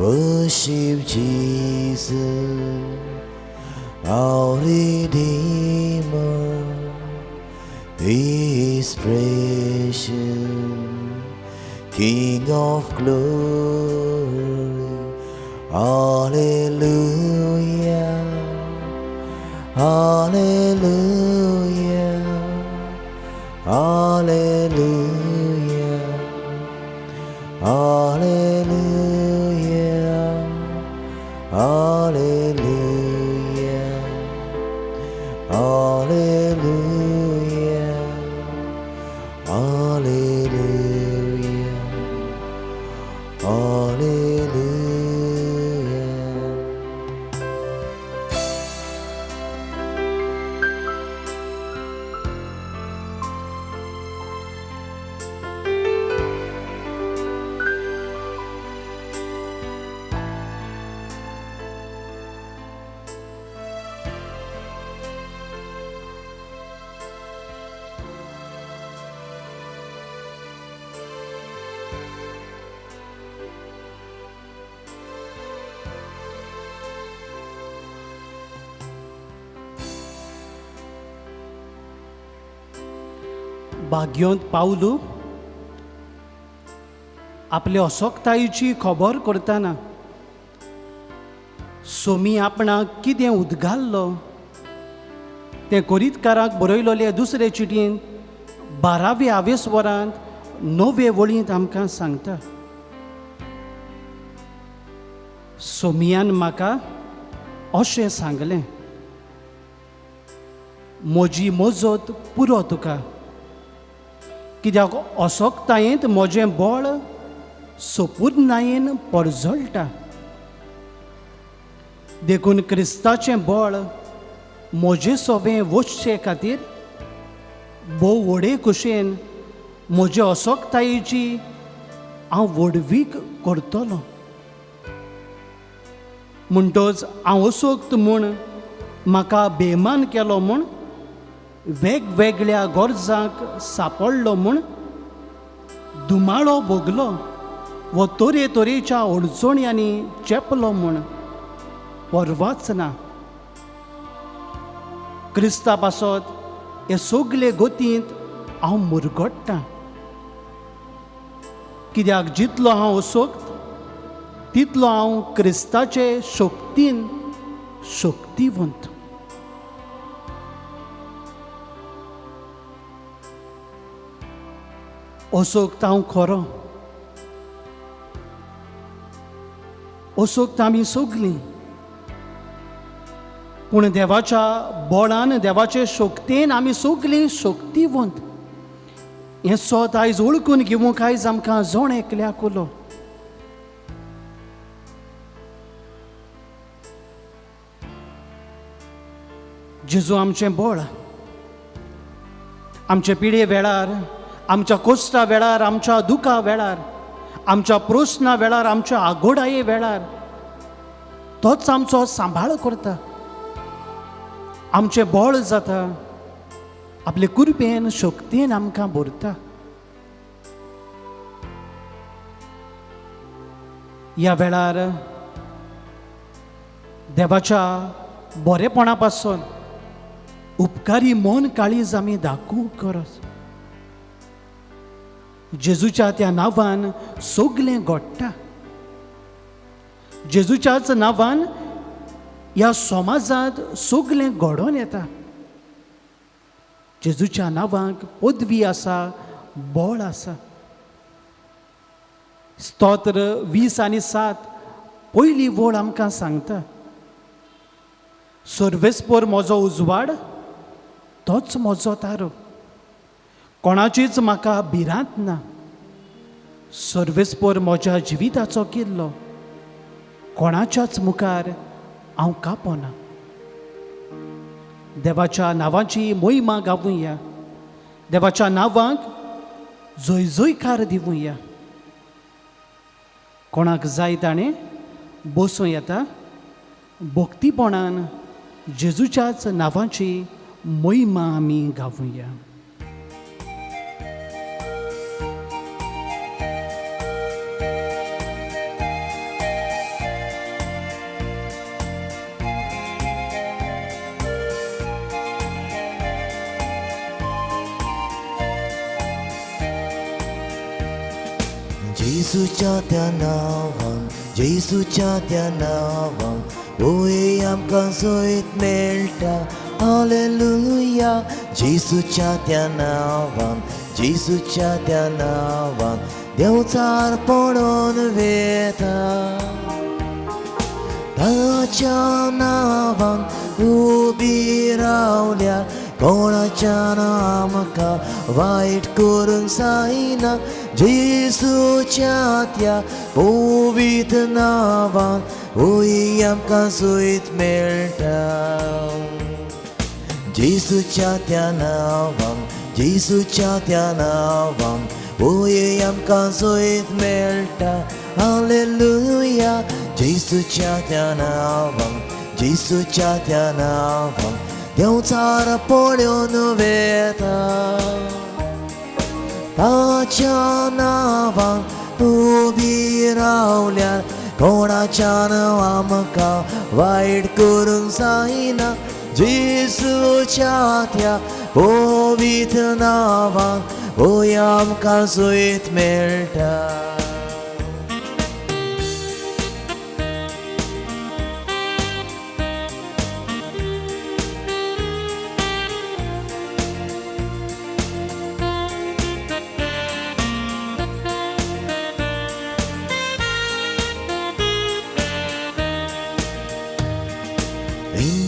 Speaker 1: Worship Jesus, our Redeemer. He is precious, King of glory. Hallelujah, hallelujah, hallelujah, hallelujah, hallelujah, hallelujah, hallelujah, hallelujah.
Speaker 2: भाग्योंत पावलू आपले अशोकतायेची खबर करतना सोमी आपणाक कितें उदगाल्लो तें कोरीतकाराक बरयलोले दुसरे चिटयेन 12व्या स्वरांत 9वे वळींत आमकां सांगता. सोमियान म्हाका अशें सांगलें, म्हजी मजत पुरो तुका, कित्याक अशोकतायेंत म्हजें बळ सोपूर्णायेन परजळटा. देखून क्रिस्ताचें बळ म्हजे सोबें वचचे खातीर भोव व्हडे कुशेन म्हजे अशोकतायेची हांव व्हडवीक करतलों. म्हणटच हांव अशोक्त म्हूण म्हाका बेमान केलो म्हूण, वेगवेगळ्या गरजांक सांपडलो म्हूण, दुमाळो भोगलो वो तरेतरेच्या अडचण्यांनी चेपलो म्हूण परवाच ना. क्रिस्ता पासत हे सगळे गतींत हांव मुरगडटां, कित्याक जितलो हांव अशोक्त तितलो हांव क्रिस्ताचे शक्तीन शक्तिवंत. अशोक्त हांव खरो, अशोक्त आमी सगलीं, पूण देवाच्या बळान, देवाचे शक्तीन आमी सगलीं शक्तिवंत. हें सोत आयज ओळखून घेवंक आयज आमकां जोण एकल्याक उलो. जेजू आमचें बळ, आमचे पिडे वेळार, आमच्या कोश्टा वेळार, आमच्या दुखा वेळार, आमच्या प्रस्ना वेळार, आमच्या आगोडाये वेळार तोच आमचो सांबाळ करता, आमचें बळ जाता, आपले कृपेन शक्तीन आमकां भरता. ह्या वेळार देवाच्या बरेपणा पासून उपकारी मन काळीज आमी दाखोवंक गरज. जेजूच्या त्या नांवान सगळें घडटा. जेजूच्याच नांवान ह्या समाजांत सगळें घडोवन येता. जेजूच्या नांवाक पदवी आसा, बळ आसा. स्तोत्र 20:7 पयली वळ आमकां सांगता, सर्वेस्पर म्हजो उजवाड, तोच म्हजो तारो, कोणाचीच म्हाका भिरांत ना. सर्वेस्पर म्हज्या जिविताचो किल्लो, कोणाच्याच मुखार हांव कापोना. देवाच्या नांवाची मोहिमा गावुया, देवाच्या नांवाक जयजयकार दिवुया. कोणाक जाय ताणें बसूं येता, भक्तीपणान जेजूच्याच नांवाची मोहिमा आमी गावुया.
Speaker 1: जेजूच्या त्या नांवान, जेजूच्या त्या नांवान ओये आमकां जैत मेळटा. हालेलुया. जेजूच्या त्या नांवान, जेजूच्या त्या नांवान देवचार पडोन वेता. ताच्या नांवान उबी रावल्यार कोणाच्यान आमकां वायट करूंक जायना. जेजूच्या त्या पवित्र नांवान ओय आमकां जैत मेळटा. जेजूच्या त्या नांवान, जेजूच्या त्या नांवान ओय आमकां जैत मेळटा. हालेलुया. जेजूच्या त्या नांवान, जेजूच्या त्या नांवान देवचार पडोन वेता. ताच्या नांवान उबी रावल्यार कोणाच्यान आमकां वायट करूंक जायना. जेजूच्या त्या पवित्र नांवान ओय आमकां जैत मेळटा.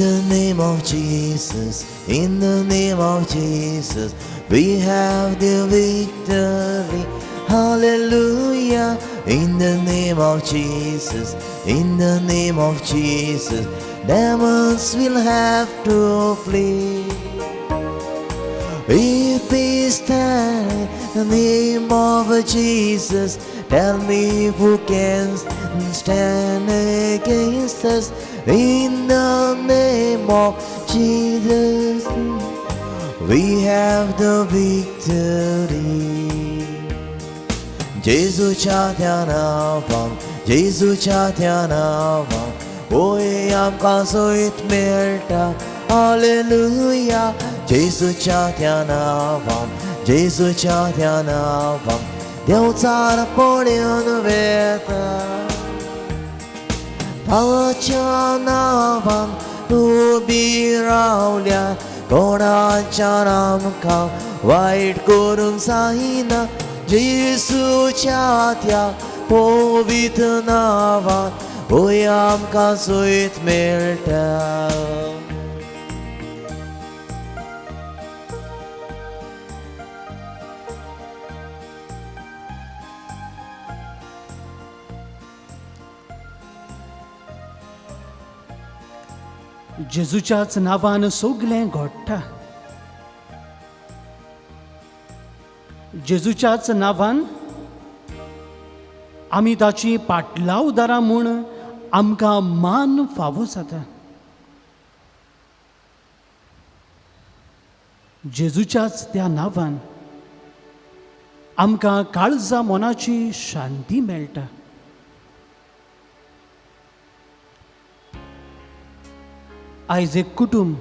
Speaker 1: the name of Jesus, in the name of Jesus, we have the victory. Hallelujah. In the name of Jesus, in the name of Jesus, demons will have to flee. If we stand in the name of Jesus, tell me who can stand against us. In the name of Jesus, we have the victory. जेजूच्या त्या नांवान, जेजूच्या त्या नांवान, होय आमकां सोयत मेळटा. Hallelujah. जेजूच्या त्या नांवान, जेजूच्या त्या नांवान, देवचार पळून वेता. ताच्या नांवान उबी रावल्या, कोणाच्यान आमकां वायट करूंक जायना. जेजूच्या त्या पवित्र नांवान, होय आमकां सोयत मेळटा.
Speaker 2: जेजूच्याच नांवान सगळें घडटा. जेजूच्याच नांवान आमी ताची पाटलावदारां म्हूण आमकां मान फावो जाता. जेजूच्याच त्या नांवान आमकां काळजा मनाची शांती मेळटा. आयज एक कुटुंब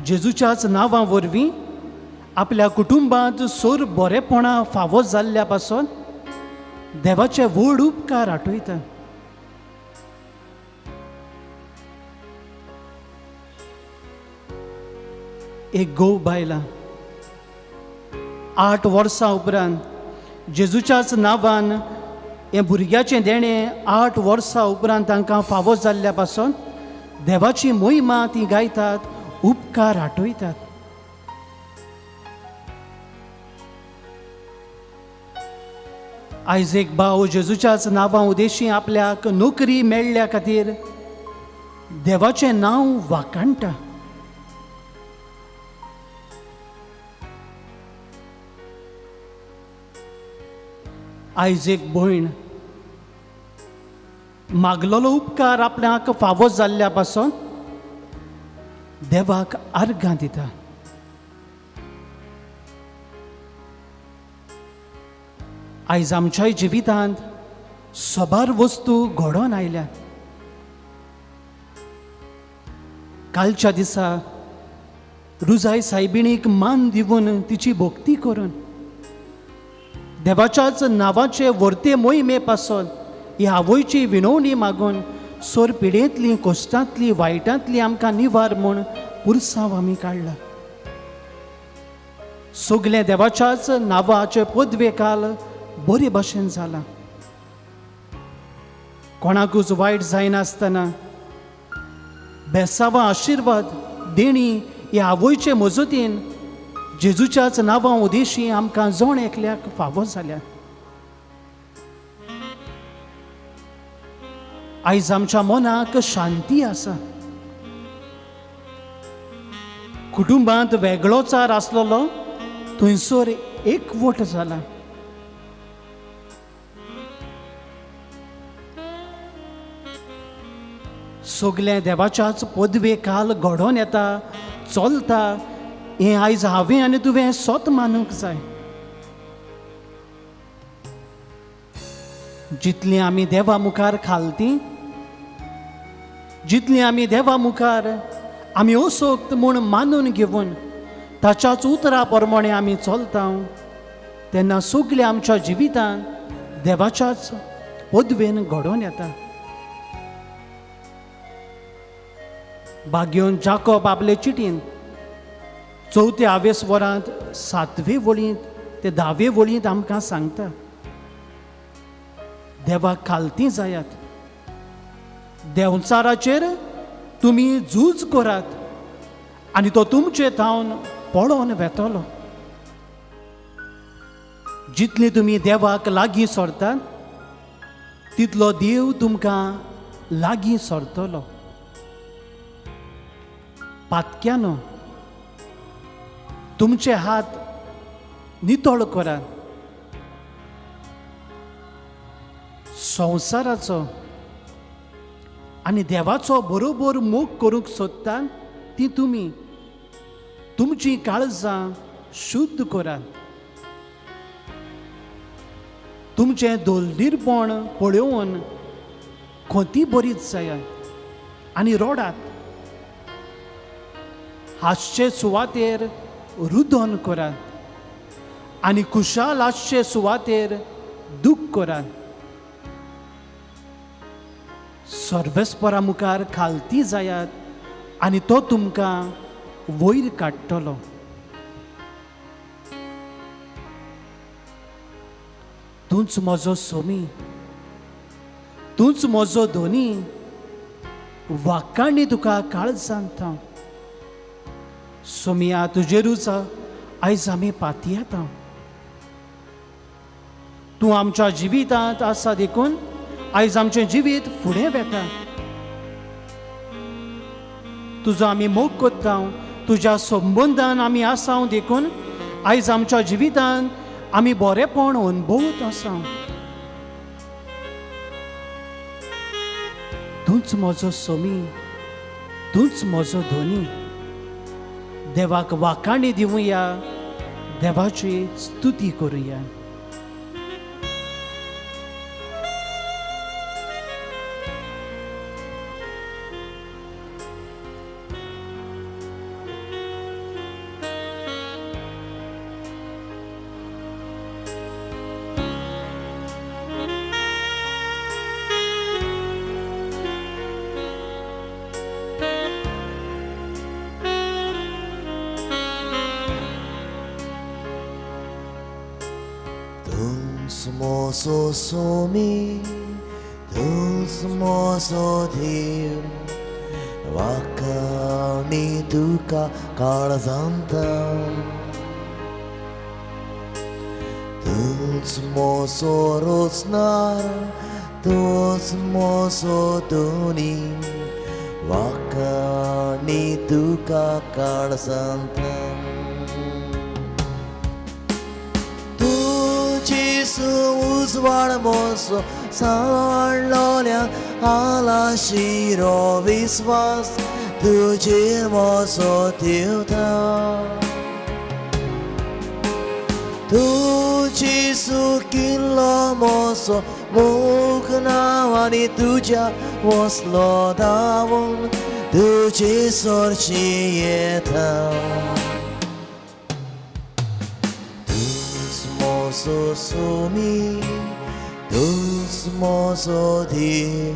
Speaker 2: जेजूच्याच नांवा वरवीं आपल्या कुटुंबांत सोर बरेपणां फावो जाल्ल्या पासून देवाचे व्हड उपकार आठयता. एक घोव बायलां 8 वर्सां उपरांत जेजूच्याच नांवान हे भुरग्याचें देणें 8 वर्सां उपरांत तांकां फावो जाल्ल्या पासून देवाची मोहिमा ती गायतात, उपकार आठयतात. आयज एक भाव जेजूच्याच नांवा उदेशी आपल्याक नोकरी मेळ्ळ्या खातीर देवाचें नांव वाखाणटा. आयज एक भयण मागलोलो उपकार आपल्याक फावो जाल्ल्या पासून देवाक आर्गां दिता. आयज आमच्या जिवितांत सोबार वस्तू घडोवन आयल्यात. कालच्या दिसा रुजाय सायबिणीक मान दिवन तिची भोक्ती करून देवाच्याच नांवाचे वर्ते मोहिमे पासून ह्या आवयची विनवणी मागून सोर पिडेंतली, कोश्टांतली, वायटांतली आमकां निवार म्हूण पुरसांव आमी काडला. सगळे देवाच्याच नांवाचे पदवे काल बरे भाशेन जाला. कोणाकूच वायट जायनासतना बेसावा आशिर्वाद देणी ह्या आवयचे मजतीन जेजूच्याच नांवा उदेशी आमकां जोण एकल्याक फावो जाल्या. आयज आमच्या मनाक शांती आसा. कुटुंबांत वेगळोचार आसलेलो थंयसर एकवट जाला. सगळे देवाच्याच पदवे काल घडोवन येता, चलता. हें आयज हांवें आनी तुवें स्वत मानूंक जाय. जितली आमी देवा मुखार खालती, जितली आमी देवा मुखार आमी असोक्त म्हूण मानून घेवन ताच्याच उतरा प्रमाणे आमी चलता, तेन्ना सगळे आमच्या जिवितांत देवाच्याच पदवेन घडोवन येता. भाग्योन जाकोब आपले चिटीन 4व्या स्वरांत 7वे वळींत ते 10वे वळींत आमकां सांगता, देवाक खालती जायात. देंवचाराचेर तुमी झूज करात आनी तो तुमचे थावन पळोवन वेतलो. जितले तुमी देवाक लागीं सरतात तितलो देव तुमकां लागीं सरतलो. पातक्यानो, तुमचे हात नितळ करात. संवसाराचो आनी देवाचो बरोबर मोग करूंक सोदतात ती तुमी तुमची काळजां शुद्ध करात. तुमचें दोललीरपण पळोवन खोती बरीच जायात आनी रोडात. हास्ये सुवातेर रुदन करात आनी खुशाल हास्ये सुवातेर दूख करात. सर्वेस्परा मुखार खालती जायात आनी तो तुमकां वयर काडटलो. तूंच म्हजो सोमी, तूंच म्हजो धोनी, वाकाणी तुका काळजांत हांव. सोमिया तुजेरूच आयज आमी पातयेता. तूं आमच्या जिवितांत आसा देखून आयज आमचें जिवीत फुडें वेता. तुजो आमी मोग कोत्ता, तुज्या संबंदान आमी आसा देखून आयज आमच्या जिवितांत आमी बरेपण अनुभवत आसा. तूंच म्हजो सोमी, तूंच म्हजो धोनी. देवाक वाकाणी दिवया, देवाची स्तुती करुया.
Speaker 1: Mozo somi, dus mozo dev, vakani duka karzanta. Dus mozo rosnar, dus mozo doni, vakani duka karzanta. Uzvar mozo sanlolia ala shiro visvas tujir mozo tivta. Tuji sukilo mozo muknawani tuja waslo davon tuji sorchieta. Mozo somi, dus mozo dev,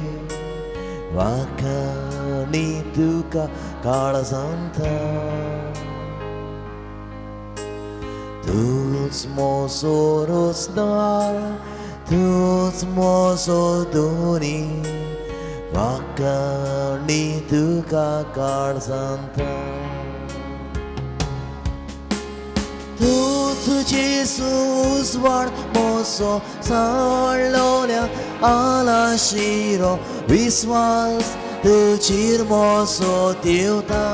Speaker 1: vakani duka karzanta. Dus mozo rosnar, dus mozo doni, vakani duka karzanta. Tu Jesus var mozo sanlolia ala shiro visvas tujir mozo tivta.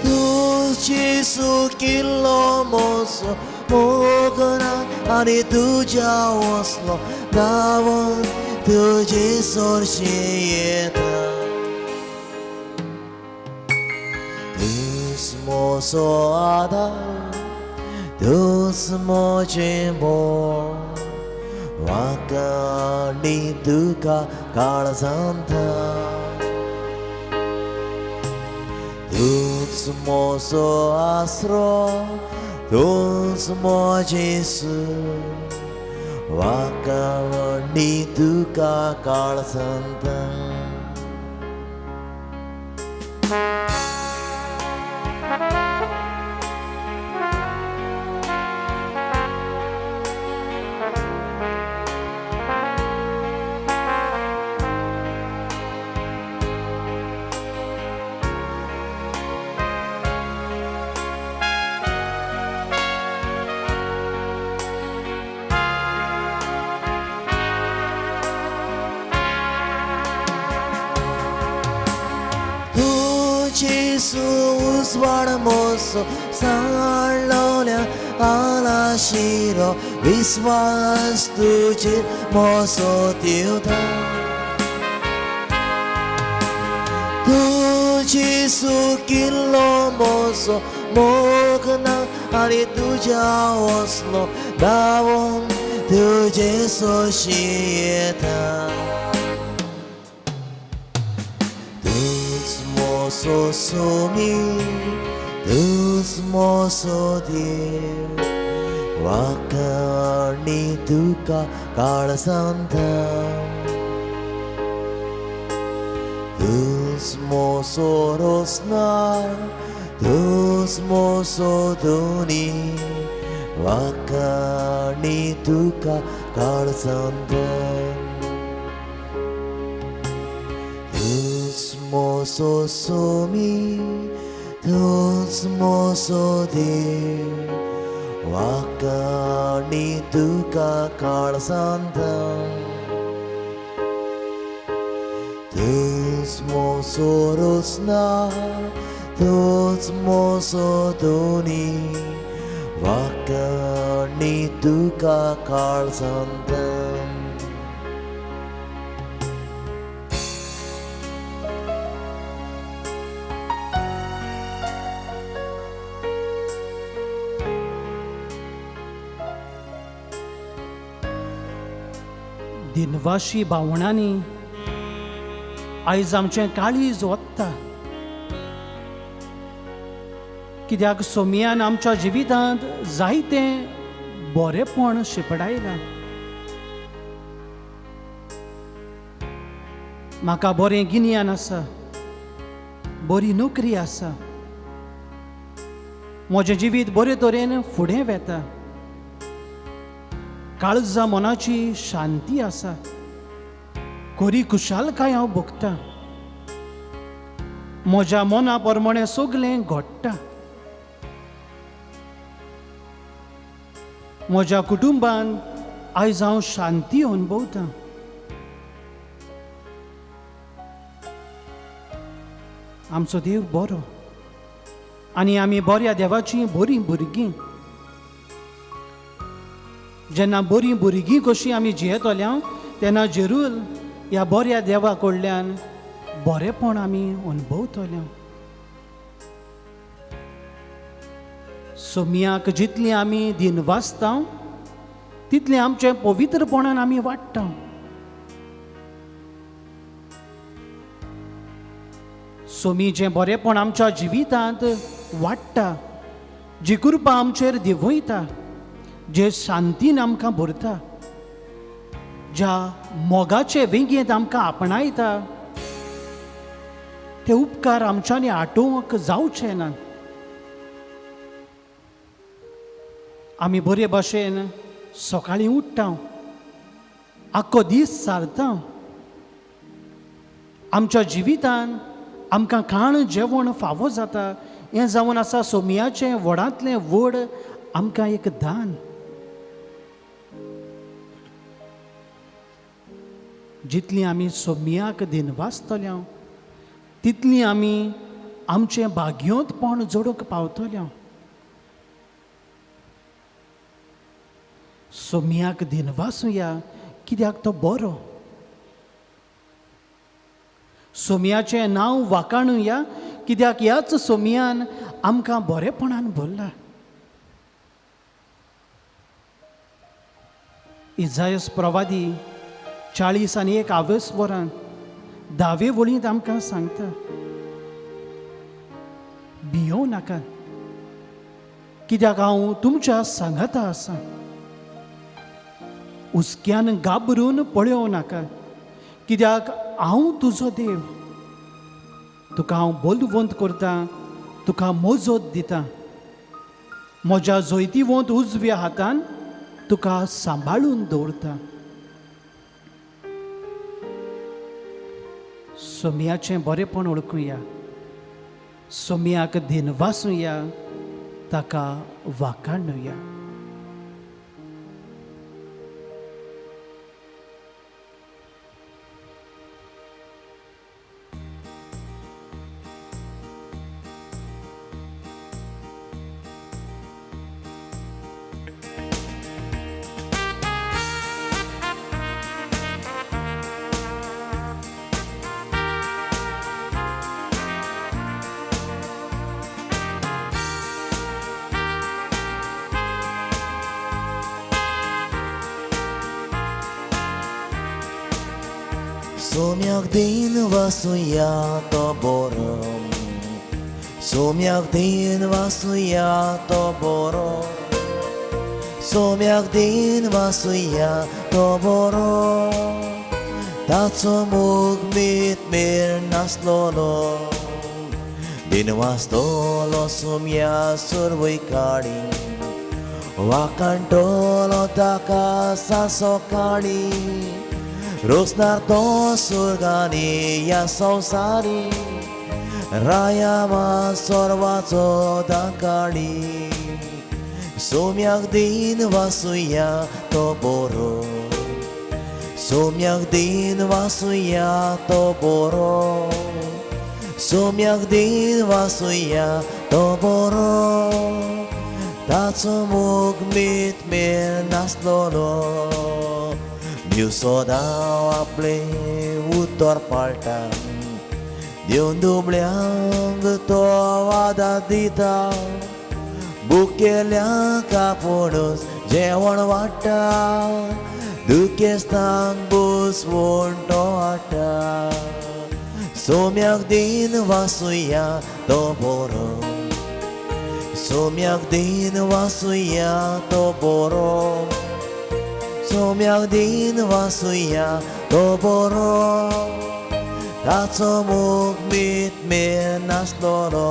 Speaker 1: Tu Jesus kilo mozo mogana ani tuja waslo davon tuje sorchieta. Mozo adar, dus mojembo, vakani duka karzanta. Dus mozo asro, dus mojesu, vakani duka karzanta. स्वाड moso साळलोल्या आलाशिरो विश्वास तुझे moso तिवता तुझी सुकिल्लो moso मोगना आणि तुझ्या वसलो दावोन तुझे सोशी येता तुझ moso Somi तुझ moso देव वाकाणी तुका काळ सांता तुझ मोसो रोसनार तुझ मोसो दोनी वाकाणी तुका काळ सांता तुझ मोसो सोमी तुझ मोसो देव वाकाणी तुका काळ सांता तुझ मोसो रोसनार तुझ मोसो दोनी वाकाणी तुका काळ सांता
Speaker 2: दिनवाशी भावणांनी आयज आमचें काळीज ओत्ता कित्याक सोमयान आमच्या जिवितांत जायतें बरेपण शिपडायलां म्हाका बरें गिन्यान आसा बरी नोकरी आसा म्हजें जिवीत बरे तरेन फुडें वेता काळजा मनाची शांती आसा खरी खुशालकाय हांव भोगतां म्हज्या मना प्रमाणें सगलें घडटा म्हज्या कुटुंबान आयज हांव शांती अनुभवतां आमचो देव बरो आनी आमी बऱ्या देवाची बरीं भुरगीं जेन्ना बरीं भुरगीं कशीं आमी जियेतल्या तेन्ना जरूर ह्या बऱ्या देवा कडल्यान बरेपण आमी अनुभवतले सोमयाक जितली आमी दिनवासता तितलें आमचें पवित्रपणान आमी वाडटा सोमीचें बरेपण आमच्या जिवितांत वाडटा जी कृपा आमचेर देवयता जे शांतीन आमकां भरता ज्या मोगाचे वेगयेंत आमकां आपणायता ते उपकार आमच्यांनी आटोवंक जावचे ना आमी बरे भाशेन सकाळीं उठ्ठा आख्खो दीस सारता आमच्या जिवितान आमकां खाण जेवण फावो जाता हें जावन आसा सोमयाचें व्हडांतलें व्हड आमकां एक दान जितली आमी सोमयाक दिनवासतल्या तितली आमी आमचें भाग्योतपण जोडूंक पावतल्या सोमयाक दिनवासूया कित्याक तो बरो सोमयाचें नांव वाखाणुया कित्याक ह्याच सोमयान आमकां बरेपणान भरला इजायस प्रवादी 40 वरां 10 वळींत आमकां सांगता भियों नाका कित्याक हांव तुमच्या सांगाता आसा हुस्क्यान गाबरून पळयोव नाका कित्याक हांव तुजो देव तुका हांव बोलवंत करता तुका मोजत दिता म्हज्या जैतिवंत उजव्या हातान तुका सांबाळून दवरता सोमयाचें बरेपण ओळखुया सोमयाक दिनवासूया ताका वाखाणुया
Speaker 1: सोम्याक दिन वसूया तो बरो सोम्याक दिन वसूया तो बरो सोम्याक दिन वसूया तो बरो ताचो मोग मीर नासलोलो दिन वाचतलो सोम्या सुरवय काडी वाकांटलो ताका सासो काडी रोसनार तो सुरगानी या संवसारी रायामा सोरवाचो दाकाडी सोम्याक दिन वाचूया तो बरो सोम्याक दिन वाचूया तो बरो सोम्याक दिन वाचूया तो बरो ताचो मोग मीर नासलोलो दिवसोदांव आपले उतर पाळटा देवन दुबळ्यांक तो वादा दिता बुकेल्यांक आपुणूच जेवण वाडटा दुखेस्तांक बसवून तो हाडटा सोम्याक दिन वाचूया तो बरो सोम्याक दिन वाचूया तो बरो सोम्याक दिन वाचूया तो बरो ताचो मोग मीर नासलोलो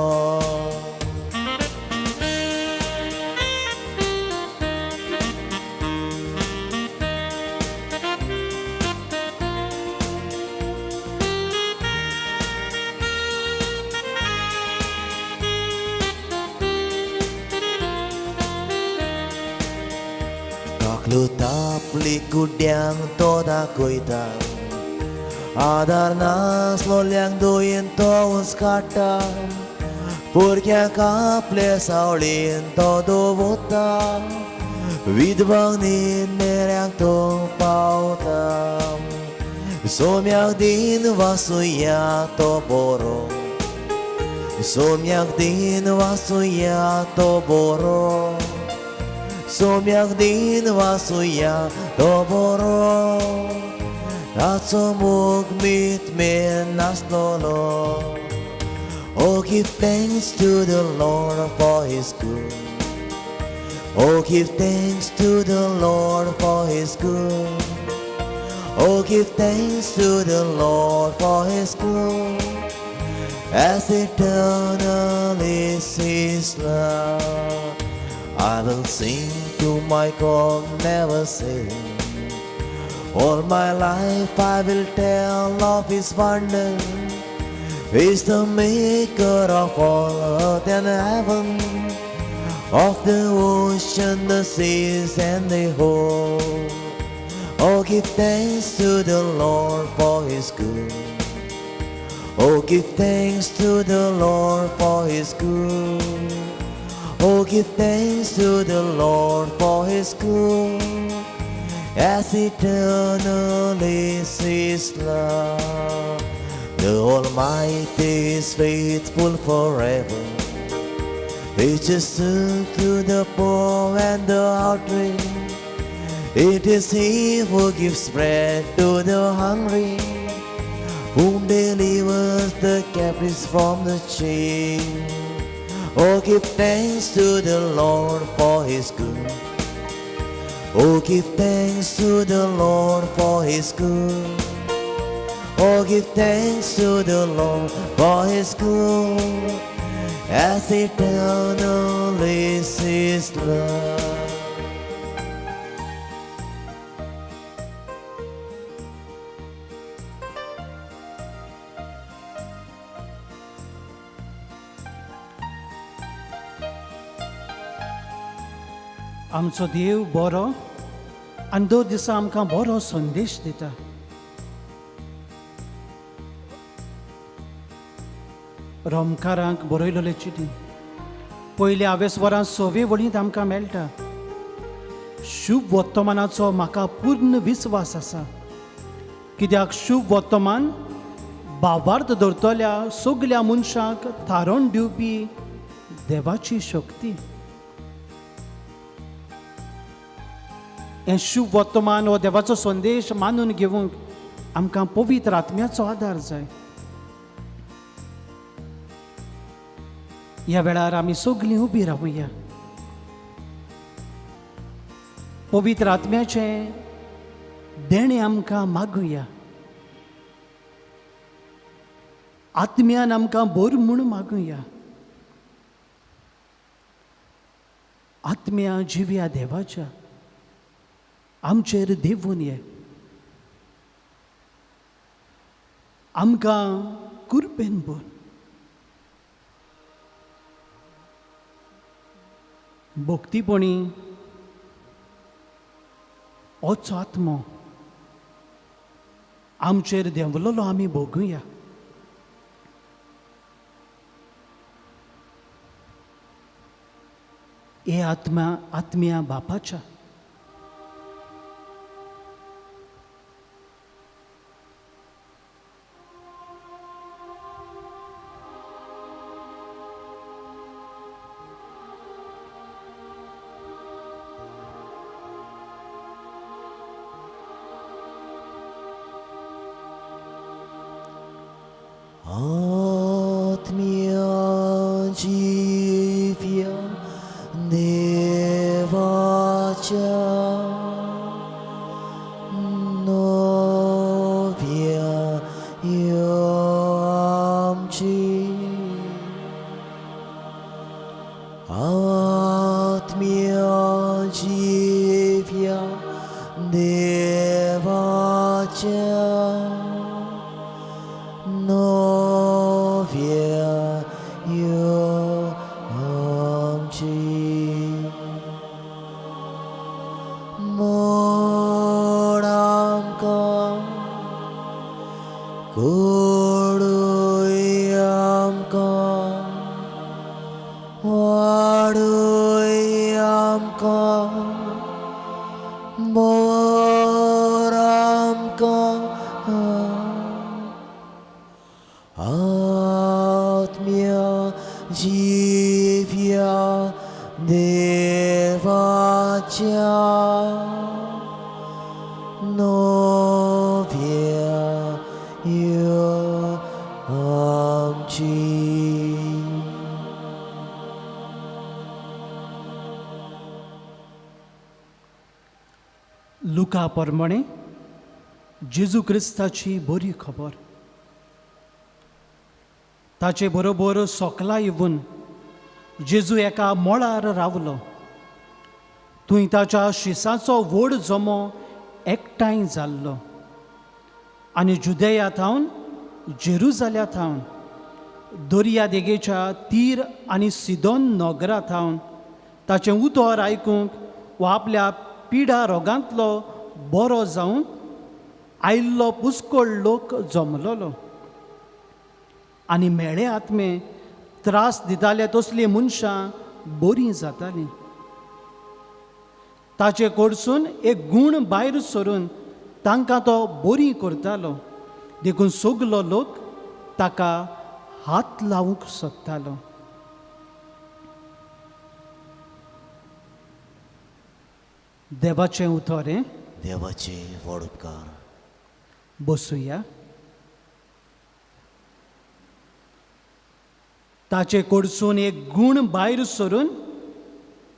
Speaker 1: आपली कुड्यांक तो दाखयता आदार नासलोल्यांक दोयेन तो उंच काडटा पोरक्यांक आपले सावळेन तो दवरता विधवांक नेऱ्यांक तो पावता सोम्याक दिन वाचूया तो बरो सोम्याक दिन वाचूया तो बरो सोम्याक दिन वाचूया तो बरो ताचो मोग Mir नासलोलो Oh, give thanks to the Lord for His good. Oh, give thanks to the Lord for His good. Oh, give thanks to the Lord for His good. As eternal is His love. I will sing to my God, never sing. All my life I will tell of His wonder. He's the maker of all earth and heaven, of the ocean, the seas and the whole. Oh, give thanks to the Lord for His good. Oh, give thanks to the Lord for His good. Oh, give thanks to the Lord for His good. As eternal is His love. The Almighty is faithful forever. He just took to the poor and the outraged. It is He who gives bread to the hungry, whom delivers the captives from the chain. Oh, give thanks to the Lord for His good. Oh, give thanks to the Lord for His good. Oh, give thanks to the Lord for His good. As eternal is His love.
Speaker 2: आमचो देव बरो आनी दर दिसा आमकां बरो संदेश दिता. रोमकारांक बरयलेले चिटी पयले आवेसवरां 6वे वळींत आमकां मेळटा. शुभ वर्तमानाचो म्हाका पूर्ण विस्वास आसा, कित्याक शुभ वर्तमान भावार्थ धरतल्या सगल्या मनशांक थारोवन दिवपी देवाची शक्ती. हें शुभ वर्तमान हो देवाचो संदेश मानून घेवंक आमकां पवित्र आत्म्याचो आदार जाय. ह्या वेळार आमी सगळीं उबी रावुया. पवित्र आत्म्याचें देणें आमकां मागुया. आत्म्यान आमकां भर म्हूण मागुया. आत्म्या जिव्या देवाच्या आमचेर देवून ये. आमकां कृपेन भर. भक्तीपणी होच आत्मो आमचेर देंवलोलो आमी भोगुया. हे आत्म्या बापाच्या
Speaker 1: आत्म्या जिव्या देवाच्या नव्या आमची आत्म्या जिव्या देवाच्या नव्या आमची म्हण आमकां कोडूय आमकां वाडूय आमकां मोर आमकां आत्म्या जिव्या देवाच्या नव्या आमची
Speaker 2: लुका प्रमाणे जेजू क्रिस्ताची बरी खबर. ताचे बरोबर सोकला येवन जेजू एका मोळार रावलो. थंय ताच्या शिसाचो व्हड जमो एकठांय जाल्लो आनी जुदेया थावन जेरुजाल्या थावन दर्या देगेच्या तीर आनी सिदोन नगरा थावन ताचें उतर आयकूंक वा आपल्या पिडा रोगांतलो बरो जावन आयिल्लो पुष्कळ लोक जमलोलो. आनी मेळे आत्मे त्रास दिताले तसलीं मनशां बरीं जातालीं. ताचे कडसून एक गूण भायर सरून तांकां तो बरी करतालो. देखून सगलो लोक ताका हात लावूंक सोदतालो. देवाचें उतर हें.
Speaker 1: देवाचे व्हड उपकार.
Speaker 2: बसूया. ताचे कडसून एक गूण भायर सरून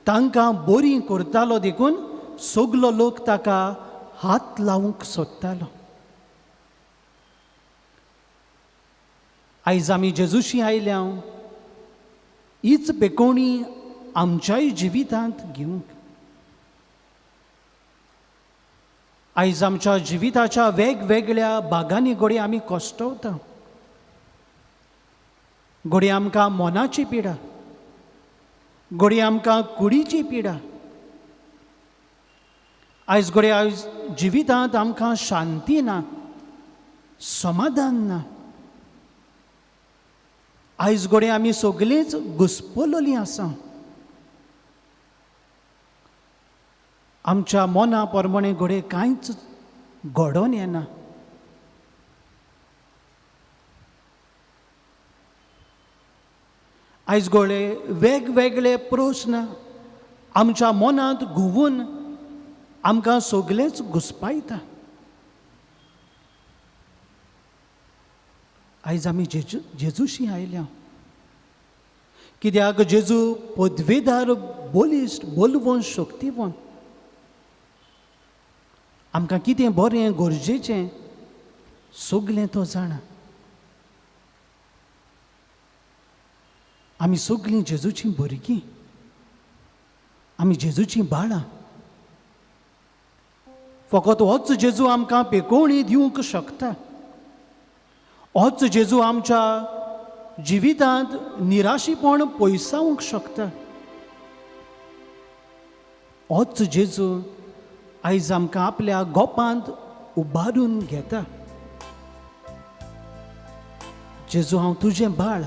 Speaker 2: तांकां बरी करतालो. देखून सगलो लोक ताका हात लावूंक सोदतालो. आयज आमी जेजूशी आयल्या हीच बेकोणी आमच्याय जिवितांत घेवंक. आयज आमच्या जिविताच्या वेगवेगळ्या भागांनी घोडी आमी कश्टवता. घोडी आमकां मोनाची पिडा, घोडी आमकां कुडीची पिडा. आयज घोडी आयज जिवितांत आमकां शांती ना, समाधान ना. आयज घोडी आमी सगळींच घुस्पलोलीं आसा. आमच्या मोना प्रमाणे घोडे कांयच घडोवन येना. आयज घोडे वेगवेगळे प्रश्न आमच्या मनांत घुंवून आमकां सगळेंच घुस्पायता. आयज आमी जेजूशी आयल्या कित्याक जेजू पदवेदार, बोलिश्ट, बोलवंत, शक्तिवंत. आमकां कितें बरें गरजेचें सगलें तो जाणा. आमी सगलीं जेजूचीं भुरगीं, आमी जेजूचीं बाळां. फकत होच जेजू आमकां पेकोवणी दिवंक शकता. होच जेजू आमच्या जिवितांत निराशीपण पयसावंक शकता. होच जेजू आयज आमकां आपल्या गोपांत उबारून घेता. जेजू, हांव तुजें बाळ,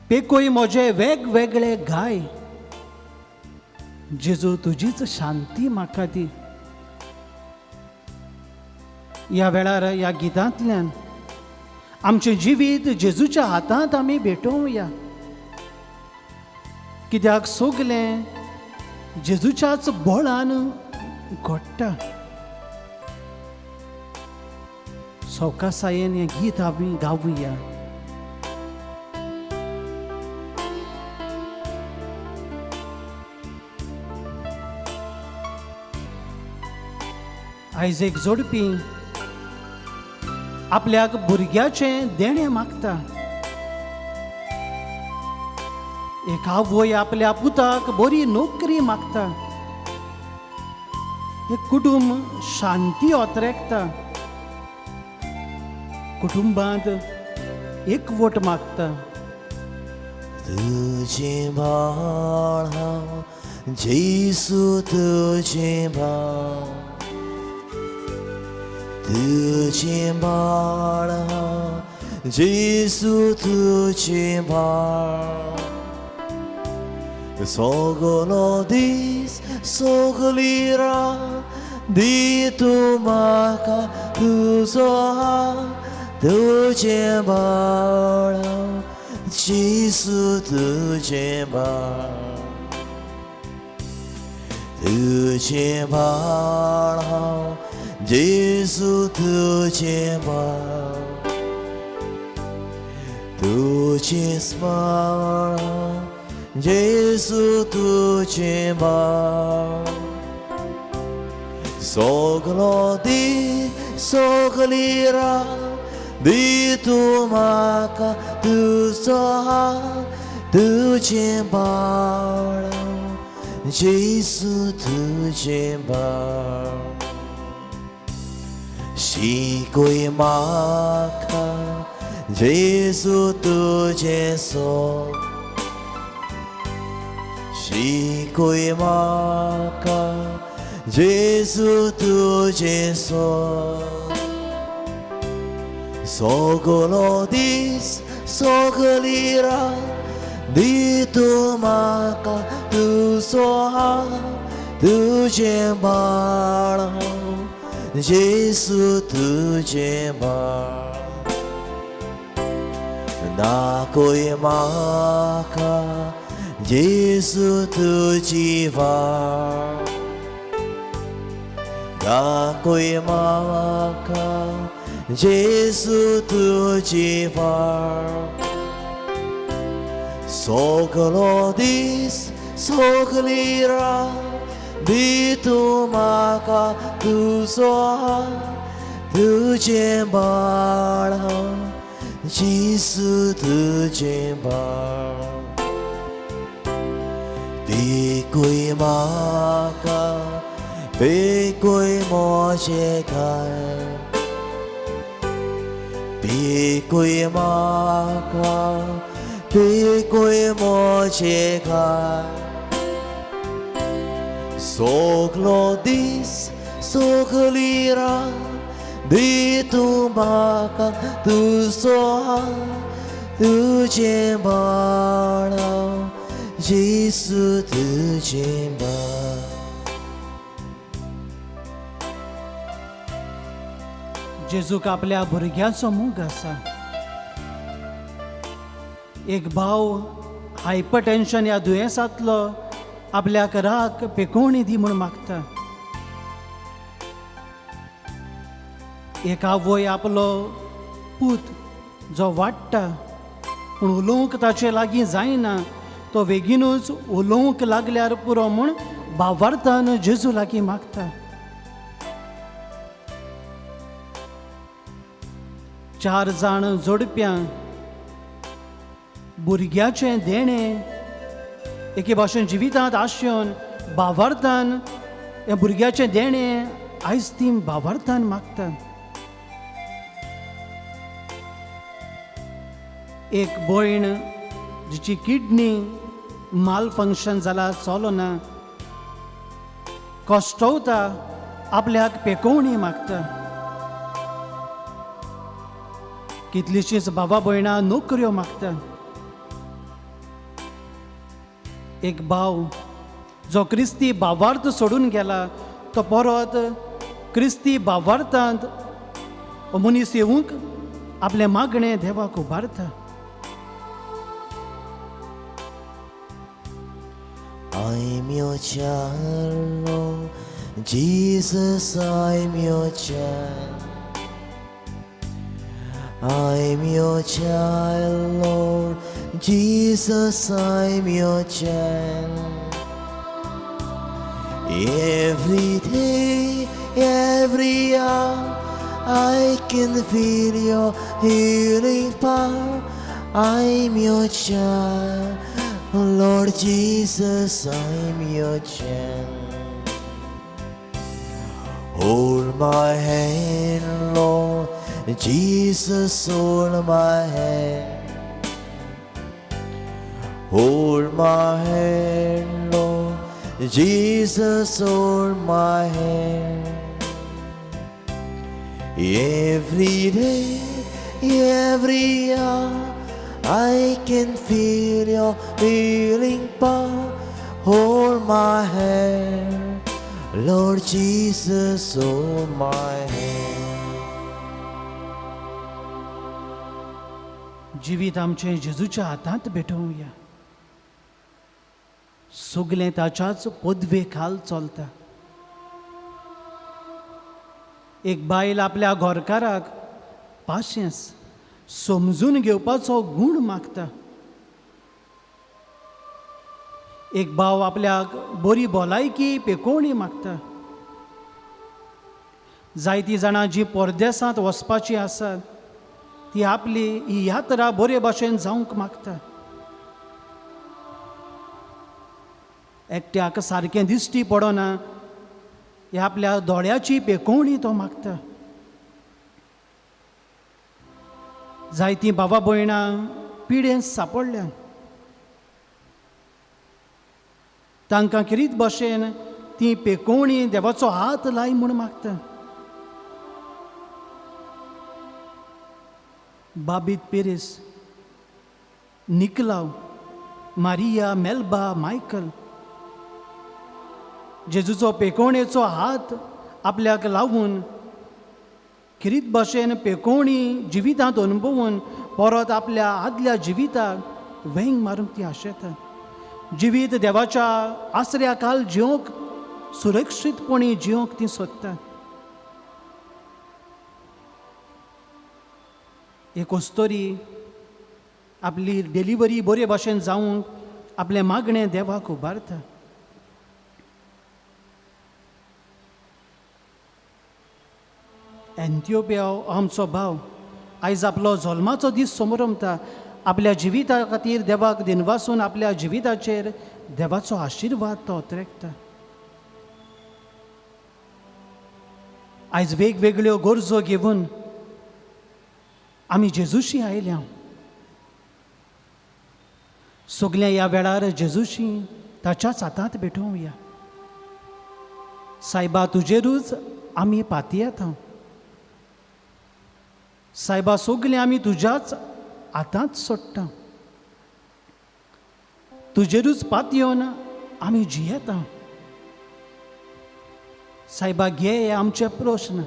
Speaker 2: पेकोय म्हजे वेगवेगळे गाय. जेजू, तुजीच शांती म्हाका दी. ह्या वेळार ह्या गितांतल्यान आमचें जिवीत जेजूच्या हातांत आमी भेटोवया. कित्याक सगलें जेजूच्याच बळान घडटा. सवकासायेन हें गीत आमी गावया. आयज एक जोडपी आपल्याक भुरग्याचें देणें मागता. एक आवय आपल्या पुताक बरी नोकरी मागता. एक कुटुंब शांती ओतरेकता. कुटुंबांत एकवट मागता.
Speaker 1: तुजें बाळ हांव, जेजू तुजें बाळ. तुजें बाळ हांव, जेजू तुजें बाळ. सगलो दीस सगली रात दितू म्हाका तुजो हात. तुजें बाळ हांव, जेजू तुजें बाळ. तुजें बाळ हांव, जेजू तुजें बाळ. तुजें बाळ हांव, जेजू तुजें बाळ. सगलो दीस सगली रात दितू म्हाका तुजो हात. तुजें बाळ हांव, जेजू तुजें बाळ. शिकोय म्हाका जेजू तुजें सोग. शिकोय म्हाका जेजू तुजें सोग. सगलो दीस सगली रात दितू म्हाका तुजो हात. तुजें बाळ हांव, जेजू तुजें बाळ. दाखोय म्हाका जेजू तुजी वाट. दाखोय म्हाका जेजू तुजी वाट. सगलो दीस सगली रात दितू म्हाका तुजो हात. तुजें बाळ हांव, जेजू तुजें बाळ. पेकोय म्हाका, पेकोय म्हजें घर. पेकोय म्हाका, पेकोय म्हजें घर. सगलो दीस सगली रात दितू म्हाका तुजो हात. तुजें बाळ हांव, जेजू तुजें बाळ.
Speaker 2: जेजूक आपल्या भुरग्याचो मोग आसा. एक भाव हायपरटेन्शन ह्या दुयेंसांतलो आपल्याक राक पेकोवणी दी म्हूण मागता. एक आवय आपलो पूत जो वाडटा पूण उलोवंक ताचे लागीं जायना तो बेगीनूच उलोवंक लागल्यार पुरो म्हूण भावार्थान जेजू लागीं मागता. चार जाण जोडप्यां भुरग्याचें देणें एके भाशेन जिवितांत आशेवन भावार्थान ह्या भुरग्याचें देणें आयज ती भावार्थान मागता. एक भयण जिची किडनी माल फंक्शन जाला चलोना कश्टवता आपल्याक पेकोवणी मागता. कितलीशींच भावा भयणां नोकऱ्यो मागता. एक भाव जो क्रिस्ती भावार्थ सोडून गेला तो परत क्रिस्ती भावार्थांत मनीस येवंक आपलें मागणें देवाक उबारता.
Speaker 1: I'm your child, Lord Jesus, I'm your child. I'm your child, Lord Jesus, I'm your child. Every day, every hour, I can feel your healing power. I'm your child, Lord Jesus, I'm your child. Hold my hand, Lord Jesus, hold my hand. Hold my hand, Lord Jesus, hold my hand. Every day, every hour, I can feel your healing power. Hold my hand, Lord Jesus, hold my hand.
Speaker 2: जिवीत आमचें जेजूच्या हातांत भेटोवया. सगलें ताच्याच पदवे खाल चलता. एक बायल आपल्या घोरकाराक पाशेंस समजून घेवपाचो गूण मागता. एक भाव आपल्याक बरी भलायकी पेकोवणी मागता. जायतीं जाणां जीं परदेसांत वचपाचीं आसात ती आपली ही यात्रा बरे भाशेन जावंक मागता. एकट्याक सारकें दिश्टी पडना हे आपल्या दोळ्याची पेकोवणी तो मागता. जायतीं भावा भयणां पिडेन सांपडल्या. तांकां किरीत भाशेन ती पेकोवणी देवाचो हात लाय म्हूण मागता. बाबीत पेरेस, निकलाव, मारिया, मेल्बा, मायकल जेजूचो पेकोवणेचो हात आपल्याक लावून किरीत भाशेन पेकोवणी जिवितांत अनुभवून परत आपल्या आदल्या जिविताक वेंग मारूंक ती आशेतात. जिवीत देवाच्या आसऱ्या खाल जिवंक सुरक्षीतपणी जिवंक ती सोदतात. एक अस्तोरी आपली डिलिव्हरी बरे भाशेन जावंक आपलें मागणें देवाक उबारता. एंथिओपिया आमचो भाव आयज आपलो जल्माचो दीस समोर रमता. आपल्या जिविता खातीर देवाक दिनवासून आपल्या जिविताचेर देवाचो आशिर्वाद तो उतरकता. आयज वेगवेगळ्यो गरजो घेवन आमी जेजूशी आयल्या. सगल्या ह्या वेळार जेजूशी ताच्याच हातांत भेटोवया. सायबा तुजेरूच आमी पातयेता. सायबा सगलें आमी तुज्याच हातांत सोडटा. तुजेरूच पातयेवन आमी जियेता. सायबा घे हे आमचे प्रश्न,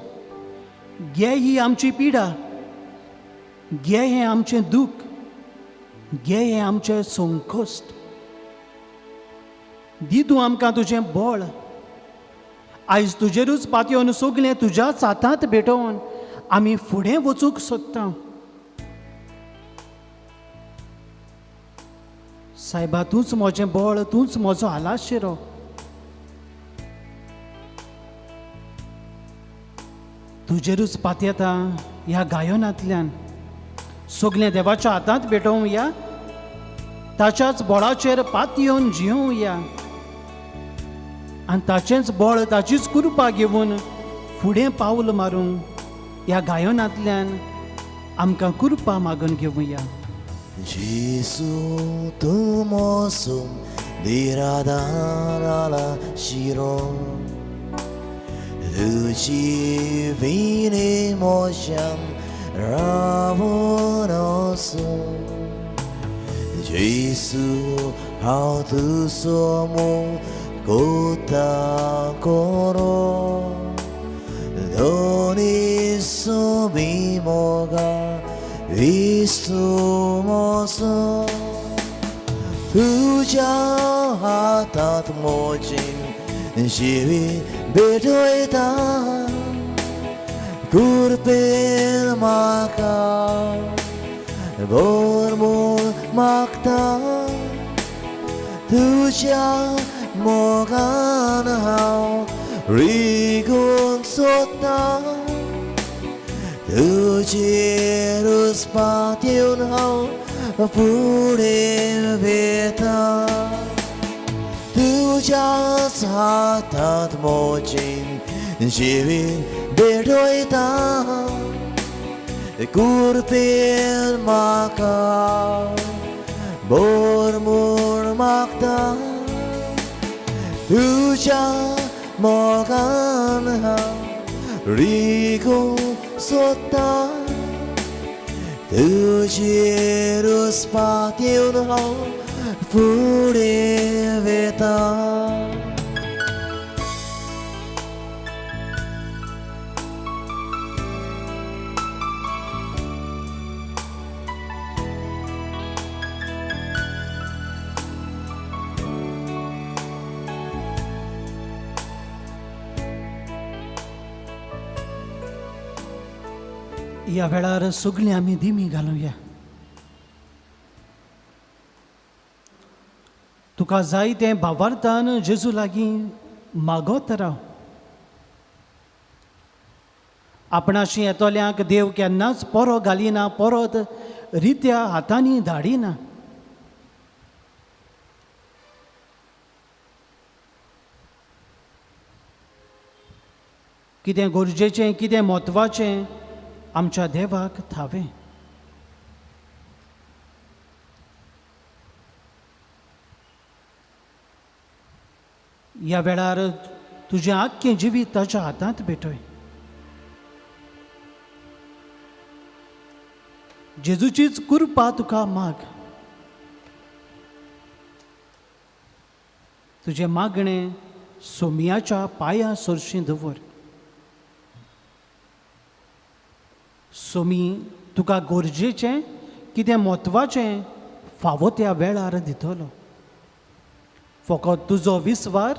Speaker 2: घे ही आमची पिडा, घे हें आमचें दूख, घे हें आमचें संकोश्ट. दी तूं आमकां तुजें बळ. आयज तुजेरूच पातयेवन सगलें तुज्याच हातांत भेटोवन आमी फुडें वचूंक सोदता. सायबा तूंच म्हजें बळ, तूंच म्हजो आलाशिरो. तुजेरूच पातयेता ह्या गायनांतल्यान. सगलें देवाच्या हातांत भेटोवया, ताच्याच बळाचेर पातयेवन जियोवया आनी ताचेंच बळ, ताचीच कृपा घेवन फुडें पावल मारूंक ह्या गायनांतल्यान आमकां कृपा मागून घेवया.
Speaker 1: Gesù tu mosum diradar alla shiro Tu ci vini mosham ravunosu Gesù how tu somo kota koro Doni subimoga Vistumoso Tuja hatat mojin Shivi bedoita Kurpil maka Bormul makta Tuja mogan hao Rigun sota Tu cerus patiun hau Pudin veta Tu jas hatat mojin Jivin berdoita Kurpil maka Bormur makta Tu jas mogan hau Rigo sota Tu cerus patiun hau Pudin veta
Speaker 2: ह्या वेळार सगळीं आमी दिमी घालुया. तुका जाय तें भावार्थान जेजू लागीं मागत राव. आपणाशी येतोल्यांक देव केन्नाच परो घालिना, परत रित्या हातांनी धाडिना. कितें गरजेचें, कितें म्हत्वाचें आमच्या देवाक थावें. ह्या वेळार तुजें आख्खें जिवीत ताच्या हातांत भेटय. जेजूचीच कृपा तुका माग. तुजें मागणें सोमियाच्या पांयां सरशीं दवर. सोमी तुका गरजेचें, कितें म्हत्वाचें फावो त्या वेळार दितलो. फकत तुजो विस्वार,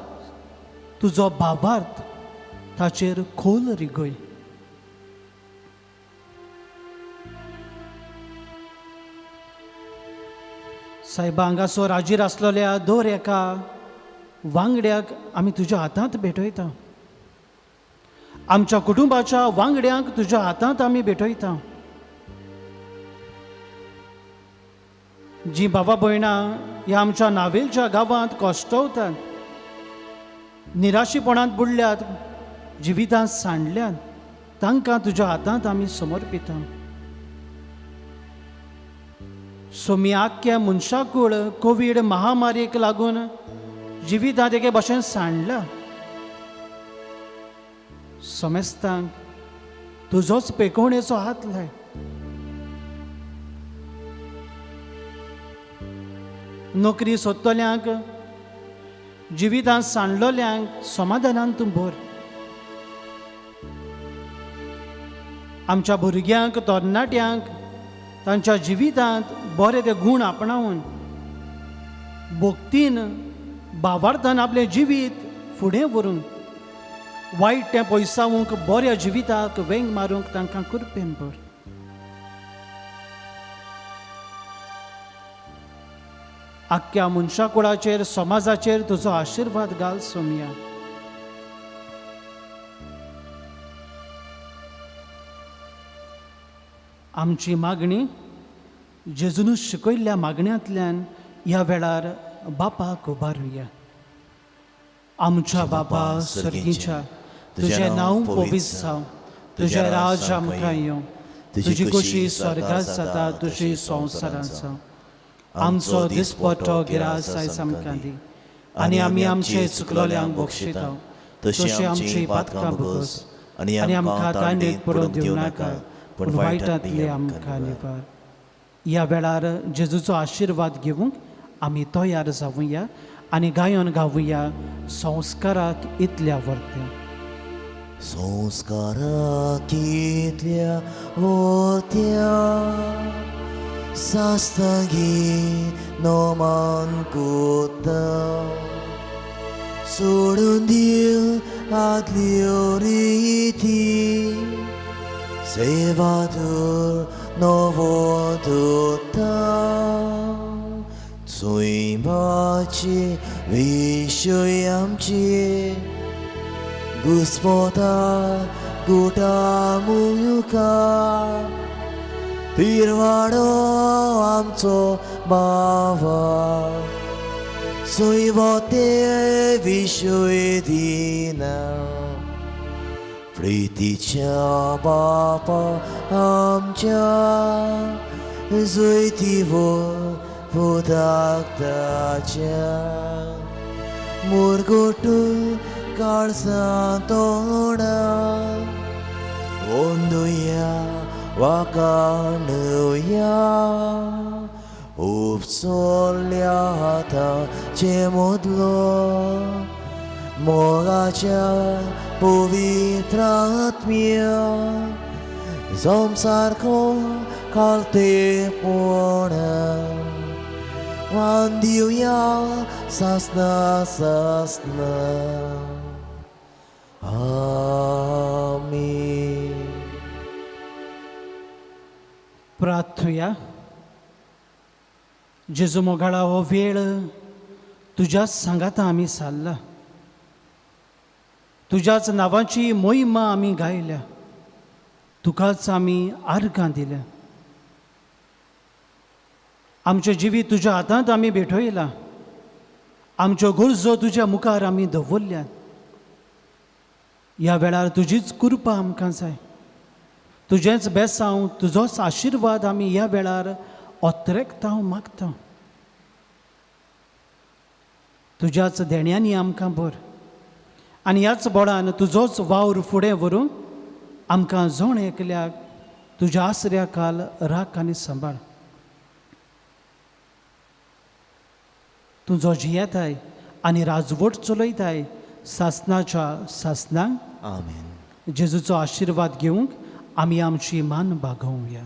Speaker 2: तुजो भावार्थ ताचेर खोल रिगय. सायबा हांगासर हाजीर आसलेल्या दर एका वांगड्याक आमी तुज्या हातांत भेटयता. आमच्या कुटुंबाच्या वांगड्यांक तुज्या हातांत आमी भेटयता. जीं भावा भयणां ह्या आमच्या नावेलच्या गांवांत कश्टवतात, निराशीपणांत बुडल्यात, जिवितांत सांडल्यात, तांकां तुज्या हातांत आमी समर्पिता. सोमी आख्ख्या मनशाकूळ कोवीड महामारीक लागून जिवितांत एके भाशेन सांडला. समेस्तांक तुजोच पेकोवणेचो हात लाय. नोकरी सोदतल्यांक, जिवितांत सांडलोल्यांक समाधानान तूं भर. आमच्या भुरग्यांक, तरणाट्यांक तांच्या जिवितांत बरे ते गूण आपणावन भक्तीन, भावार्थान आपलें जिवीत फुडें व्हरूंक, वायट तें पयसावूंक, बऱ्या जिविताक वेंग मारूंक तांकां कृपेन भर. आख्या मनशा कुळाचेर समाजाचेर तुजो आशिर्वाद घाल सोमया. आमची मागणी जेजून शिकयल्ल्या मागण्यांतल्यान ह्या वेळार बापाक उबारुया. आमच्या बापा सर्गीच्या, तुझें नांव पवित्र जावं, तुझें राज आमकां येवं, तुजी कशी स्वर्गांत जाता तशी संवसारांत जावं. आमचो दिसपट्टो गिरास आयज आमकां दी, आनी आमी आमचे चुकलोल्यांक बक्षिता तशी आमची पातकां बगस, आनी आमकां तांडीत पडून दिवं नाका, पूण वायटांतली आमकां निवार. ह्या वेळार जेजूचो आशिर्वाद घेवंक आमी तयार जावुया आनी गायन गावुया संस्काराक इतल्या वर्त्या.
Speaker 1: संस्काराक इतल्या वर्त्या सास्तागी नोमान कोता सोडून दिव आदल्यो रिती सेवादूर नवो दोता सैमाचे विशय आमचे गुस्पोता गोटा मुयुका तिरवाडो आमचो बावा सैवते विशय दिना प्रितीच्या बापा आमच्या जैतिवो भोदाकताच्या मुरगोटू काळसा तोडा ओंदुया वाकाणुया उपसोल्या हाताचे मोदलो मोगाच्या पवित्र आत्म्या संसारको कालते पोणा वांदिवया सासना सासना आमीन.
Speaker 2: प्रार्थुया. जेजू मोगाळा हो वेळ तुझ्याच सांगाता आमी सारला, तुझ्याच नांवाची मोहिमा आमी गायल्या, तुकाच आमी आर्गां दिल्या. आमचे जिवी तुज्या हातांत आमी भेटयला, आमच्यो गरजो तुज्या मुखार आमी दवरल्यात. ह्या वेळार तुजीच कृपा आमकां जाय, तुजेंच बेसांव, तुजोच आशिर्वाद आमी ह्या वेळार ओत्रेकता मागता. तुज्याच देण्यांनी आमकां भर आनी ह्याच बोडान तुजोच वावर फुडें व्हरूं आमकां जण एकल्याक तुज्या आसऱ्या काल राख आनी सांबाळ. तुजो जियेताय आनी राजवट चलयताय सासनाच्या सासनांक.
Speaker 1: आमीन.
Speaker 2: जेजूचो आशिर्वाद घेवंक आमी आमची मान बागोवया.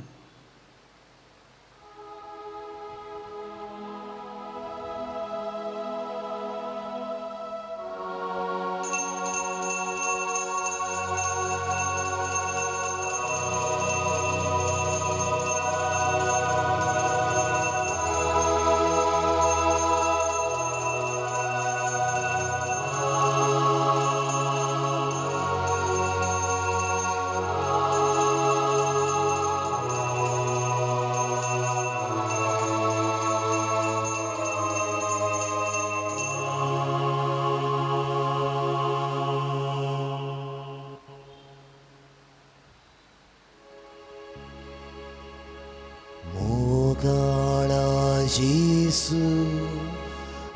Speaker 1: Jesu,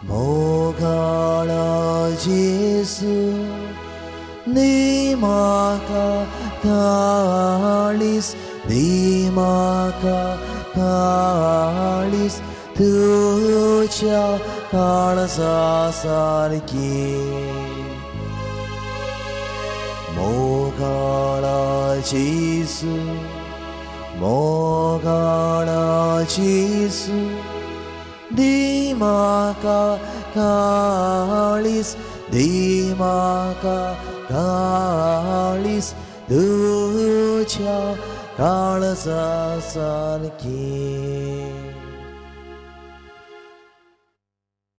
Speaker 1: Mogala Jesu, Nimaka Kalis, Nimaka Kalis, Tucha Kalasa Sarki. Mogala Jesu, Mogala Jesu, Dimaka Kalis, Dimaka Kalis, Ducha Kalasa Sarki.